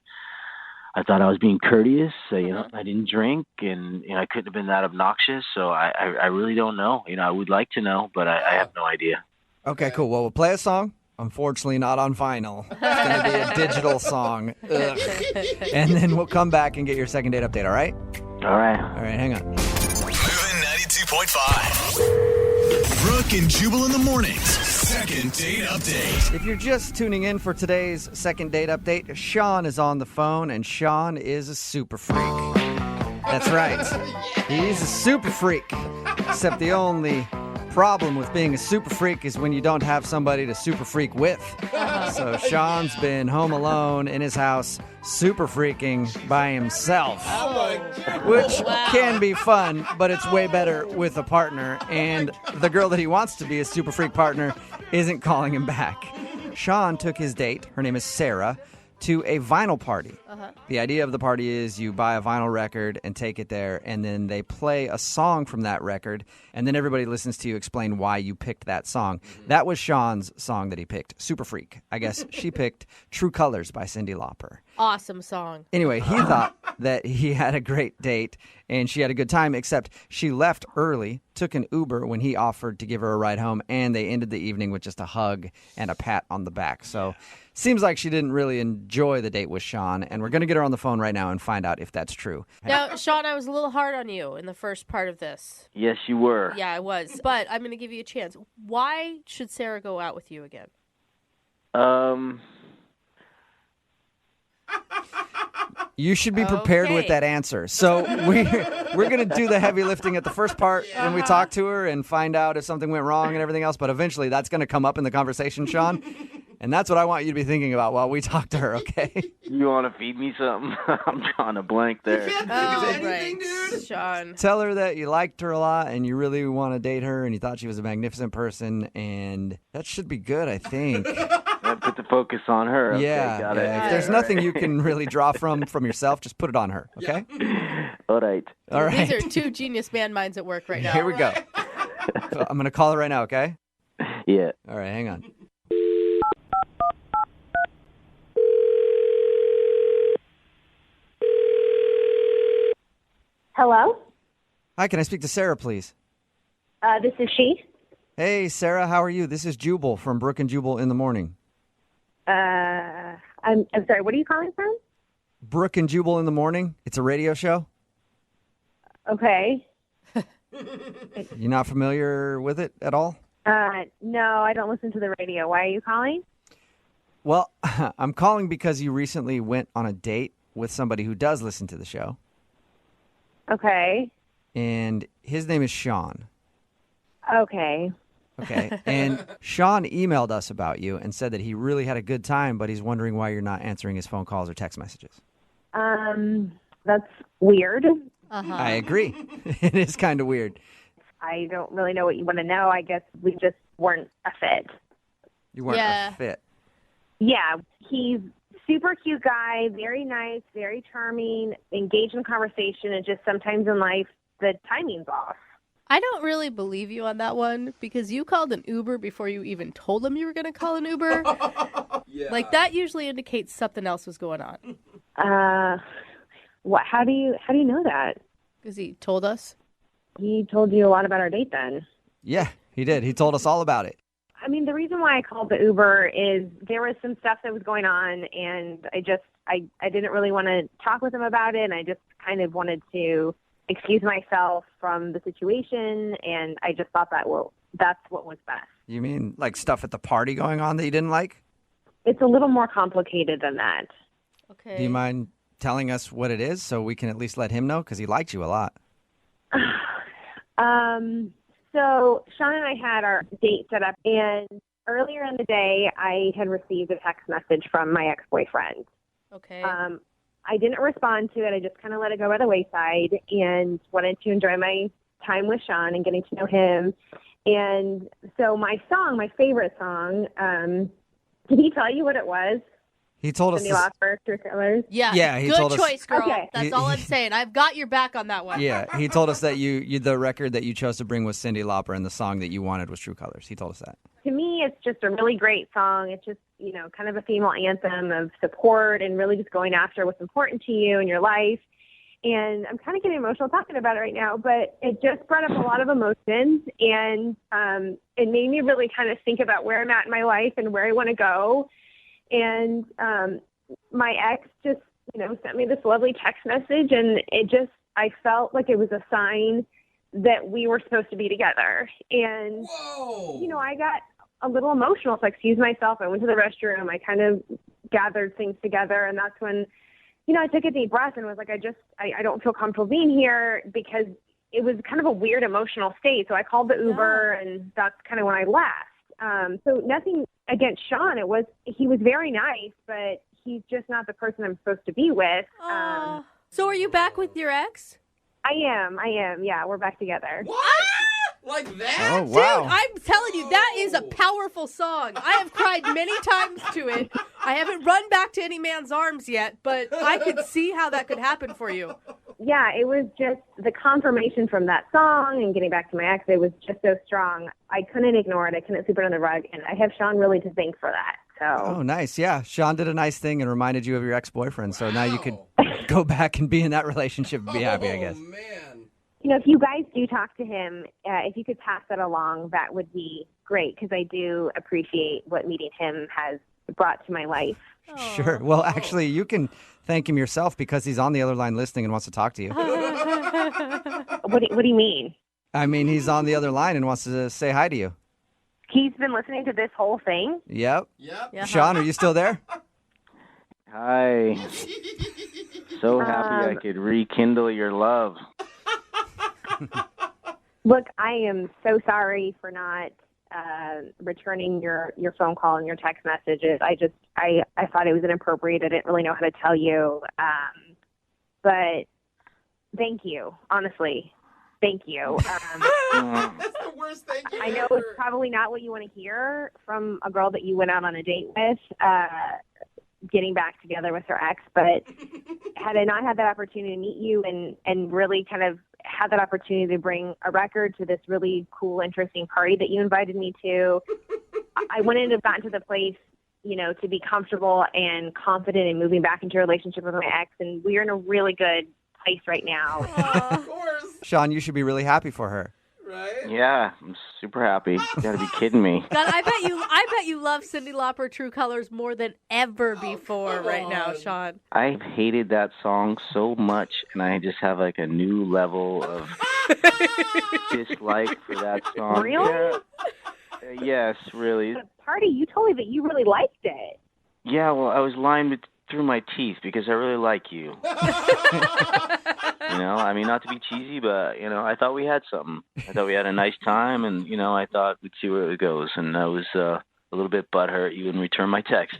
Q: I thought I was being courteous. I didn't drink, and I couldn't have been that obnoxious. So I really don't know. I would like to know, but I have no idea.
B: Okay, cool. Well, we'll play a song Unfortunately, not on vinyl. It's going to be a digital song. Ugh. And then we'll come back and get your second date update, all right?
Q: All right.
B: All right, hang on.
A: Moving 92.5. Brooke and Jubal in the mornings. Second date update.
B: If you're just tuning in for today's second date update, Sean is on the phone, and Sean is a super freak. That's right. He's a super freak. Except the only problem with being a super freak is when you don't have somebody to super freak with. So Sean's been home alone in his house, super freaking by himself. Which can be fun, but it's way better with a partner. And the girl that he wants to be a super freak partner isn't calling him back. Sean took his date, her name is Sarah, to a vinyl party. The idea of the party is you buy a vinyl record and take it there, and then they play a song from that record, and then everybody listens to you explain why you picked that song. That was Sean's song that he picked, Super Freak. I guess she picked True Colors by Cyndi Lauper.
C: Awesome song.
B: Anyway, he thought that he had a great date and she had a good time, except she left early, took an Uber when he offered to give her a ride home, and they ended the evening with just a hug and a pat on the back. So seems like she didn't really enjoy the date with Sean, and we're going to get her on the phone right now and find out if that's true.
C: Now, Sean, I was a little hard on you in the first part of this.
Q: Yes, you were.
C: Yeah, I was. But I'm going to give you a chance. Why should Sarah go out with you again?
B: You should be prepared with that answer. So we're going to do the heavy lifting at the first part when we talk to her and find out if something went wrong and everything else. But eventually that's going to come up in the conversation, Sean. And that's what I want you to be thinking about while we talk to her, okay?
Q: You want to feed me something? I'm drawing a blank there.
C: Right, Sean.
B: Tell her that you liked her a lot and you really want to date her and you thought she was a magnificent person, and that should be good, I think.
Q: Put the focus on her. Okay,
B: Yeah,
Q: got
B: yeah.
Q: it.
B: If there's nothing you can really draw from yourself, just put it on her, okay?
Q: All right.
B: All right.
C: These are two genius man minds at work right now.
B: Here we go. So I'm going to call her right now, okay?
Q: Yeah.
B: All right, hang on.
M: Hello?
B: Hi, can I speak to Sarah, please?
M: This is she.
B: Hey, Sarah, how are you? This is Jubal from Brooke and Jubal in the morning.
M: I'm sorry, what are you calling from?
B: Brooke and Jubal in the morning. It's a radio show.
M: Okay.
B: You not familiar with it at all?
M: No, I don't listen to the radio. Why are you calling?
B: Well, I'm calling because you recently went on a date with somebody who does listen to the show.
M: Okay.
B: And his name is Sean.
M: Okay.
B: Okay. And Sean emailed us about you and said that he really had a good time, but he's wondering why you're not answering his phone calls or text messages.
M: That's weird.
B: I agree. It is kind of weird.
M: I don't really know what you want to know. I guess we just weren't a fit.
B: You weren't a fit.
M: Yeah, he's super cute guy, very nice, very charming, engaged in conversation, and just sometimes in life the timing's off.
C: I don't really believe you on that one because you called an Uber before you even told him you were going to call an Uber. Like that usually indicates something else was going on.
M: What? How do you know that?
C: Because he told us.
M: He told you a lot about our date then.
B: Yeah, he did. He told us all about it.
M: I mean, the reason why I called the Uber is there was some stuff that was going on, and I didn't really want to talk with him about it, and I just kind of wanted to excuse myself from the situation, and I just thought that, well, that's what was best.
B: You mean like stuff at the party going on that you didn't like?
M: It's a little more complicated than that.
C: Okay.
B: Do you mind telling us what it is so we can at least let him know? Because he liked you a lot.
M: So Sean and I had our date set up, and earlier in the day, I had received a text message from my ex-boyfriend.
C: Okay.
M: I didn't respond to it. I just kind of let it go by the wayside and wanted to enjoy my time with Sean and getting to know him. And so my favorite song, did he tell you what it was?
B: He told us.
M: Cyndi Lauper, True Colors?
C: Yeah,
B: he
C: good
B: told us.
C: choice, girl.
M: Okay.
C: That's all I'm saying. I've got your back on that one.
B: Yeah, he told us that you the record that you chose to bring was Cyndi Lauper, and the song that you wanted was True Colors. He told us that.
M: To me, it's just a really great song. It's just, kind of a female anthem of support and really just going after what's important to you in your life.
R: And I'm kind of getting emotional talking about it right now, but it just brought up a lot of emotions, and it made me really kind of think about where I'm at in my life and where I want to go. And my ex just, sent me this lovely text message, and I felt like it was a sign that we were supposed to be together. And, I got a little emotional, so I excused myself. I went to the restroom. I kind of gathered things together, and that's when, I took a deep breath and was like, I don't feel comfortable being here, because it was kind of a weird emotional state. So I called the Uber, and that's kind of when I left. So nothing against Sean. He was very nice, but he's just not the person I'm supposed to be with.
C: So are you back with your ex?
R: I am. Yeah, we're back together.
E: What? Like that?
B: Oh, wow.
C: Dude, I'm telling you, that is a powerful song. I have cried many times to it. I haven't run back to any man's arms yet, but I could see how that could happen for you.
R: Yeah, it was just the confirmation from that song and getting back to my ex. It was just so strong. I couldn't ignore it. I couldn't sweep it under the rug, and I have Sean really to thank for that. So.
B: Oh, nice. Yeah, Sean did a nice thing and reminded you of your ex-boyfriend, so now you could go back and be in that relationship and be happy, I guess.
E: Man.
R: If you guys do talk to him, if you could pass that along, that would be great, because I do appreciate what meeting him has brought to my life.
B: Sure. Well, actually, you can thank him yourself, because he's on the other line listening and wants to talk to you.
R: What do you mean?
B: I mean, he's on the other line and wants to say hi to you.
R: He's been listening to this whole thing?
B: Yep.
C: Yeah.
B: Sean, are you still there?
Q: Hi. So happy I could rekindle your love.
R: Look, I am so sorry for not returning your phone call and your text messages. I thought it was inappropriate. I didn't really know how to tell you. But thank you, honestly. Thank you.
E: That's the worst thank you
R: I know
E: ever.
R: it's probably not what you want to hear from a girl that you went out on a date with, getting back together with her ex, but had I not had that opportunity to meet you and really kind of had that opportunity to bring a record to this really cool, interesting party that you invited me to, I wouldn't have gotten to the place, to be comfortable and confident in moving back into a relationship with my ex, and we're in a really good place right now.
E: Of course.
B: Sean, you should be really happy for her.
E: Right?
Q: Yeah, I'm super happy. You gotta be kidding me.
C: God, I bet you love Cyndi Lauper True Colors more than ever before right now, Sean.
Q: I hated that song so much, and I just have like a new level of dislike for that song.
R: Really?
Q: Yeah. Yes, really.
R: The party, you told me that you really liked it.
Q: Yeah, well, I was lying through my teeth because I really like you. I mean, not to be cheesy, but, I thought we had something. I thought we had a nice time, and, I thought we'd see where it goes. And I was a little bit butthurt you didn't return my text.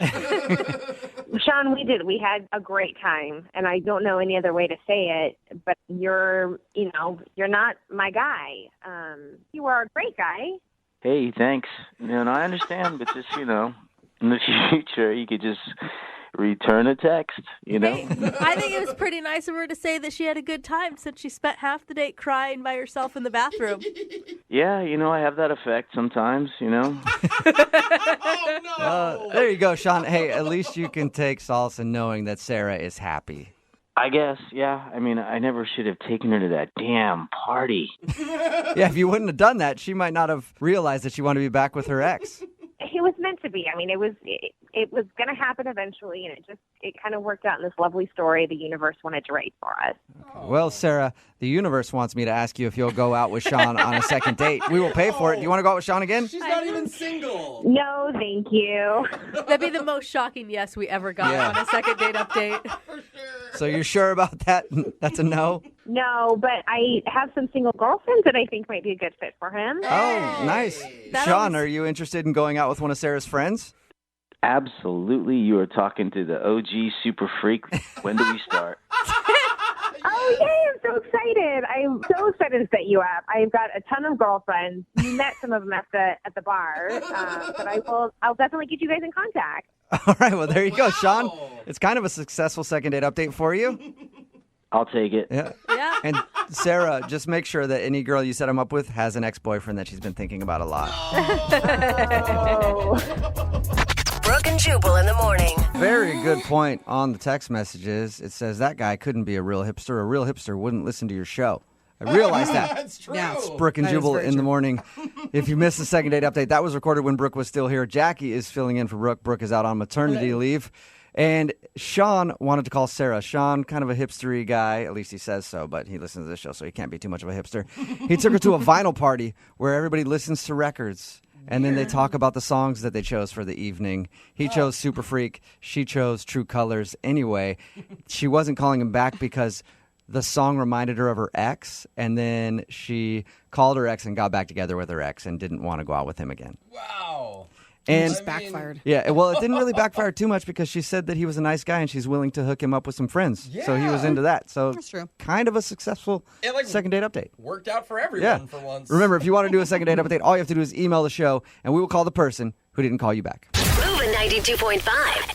R: Sean, we did. We had a great time, and I don't know any other way to say it, but you're not my guy. You are a great guy.
Q: Hey, thanks. I understand, but just, in the future, you could just return a text,
C: Hey, I think it was pretty nice of her to say that she had a good time since she spent half the date crying by herself in the bathroom.
Q: Yeah, I have that effect sometimes,
E: Oh, no.
B: There you go, Sean. Hey, at least you can take solace in knowing that Sarah is happy.
Q: I guess, yeah. I mean, I never should have taken her to that damn party.
B: Yeah, if you wouldn't have done that, she might not have realized that she wanted to be back with her ex.
R: It was meant to be. I mean, it was going to happen eventually, and it kind of worked out in this lovely story the universe wanted to write for us.
B: Well, Sarah, the universe wants me to ask you if you'll go out with Sean on a second date. We will pay for it. Do you want to go out with Sean again?
E: She's not even single.
R: No, thank you.
C: That'd be the most shocking yes we ever got on a second date update.
B: So you're sure about that? That's a no?
R: No, but I have some single girlfriends that I think might be a good fit for him.
B: Oh, nice. Sean, are you interested in going out with one of Sarah's friends?
Q: Absolutely. You are talking to the OG super freak. When do we start?
R: Oh, yay, I'm so excited. I'm so excited to set you up. I've got a ton of girlfriends. You met some of them at the bar, but I'll definitely get you guys in contact.
B: All right, well, there you go, Sean. It's kind of a successful second date update for you.
Q: I'll take it.
B: Yeah. And Sarah, just make sure that any girl you set him up with has an ex-boyfriend that she's been thinking about a lot.
R: Oh.
G: Brooke and Jubal in the morning.
B: Very good point on the text messages. It says that guy couldn't be a real hipster. A real hipster wouldn't listen to your show. I realized that.
E: That's true.
S: Yeah.
B: It's Brooke and
S: That is
B: Jubal
S: very
B: in the
S: true.
B: morning. If you missed the second date update, that was recorded when Brooke was still here. Jackie is filling in for Brooke. Brooke is out on maternity leave. And Sean wanted to call Sarah. Sean, kind of a hipstery guy. At least he says so, but he listens to this show, so he can't be too much of a hipster. He took her to a vinyl party where everybody listens to records. And then they talk about the songs that they chose for the evening. He chose Super Freak. She chose True Colors. Anyway, she wasn't calling him back because the song reminded her of her ex. And then she called her ex and got back together with her ex and didn't want to go out with him again.
E: Wow.
B: And
S: It just backfired.
B: Yeah, well, it didn't really backfire too much because she said that he was a nice guy and she's willing to hook him up with some friends. So he was
E: Yeah.
B: into that. So
S: That's true.
B: kind of a successful
E: It, like,
B: second date update.
E: Worked out for everyone
B: Yeah.
E: for once.
B: Remember, if you want to do a second date update, all you have to do is email the show and we will call the person who didn't call you back.
G: Moving 92.5.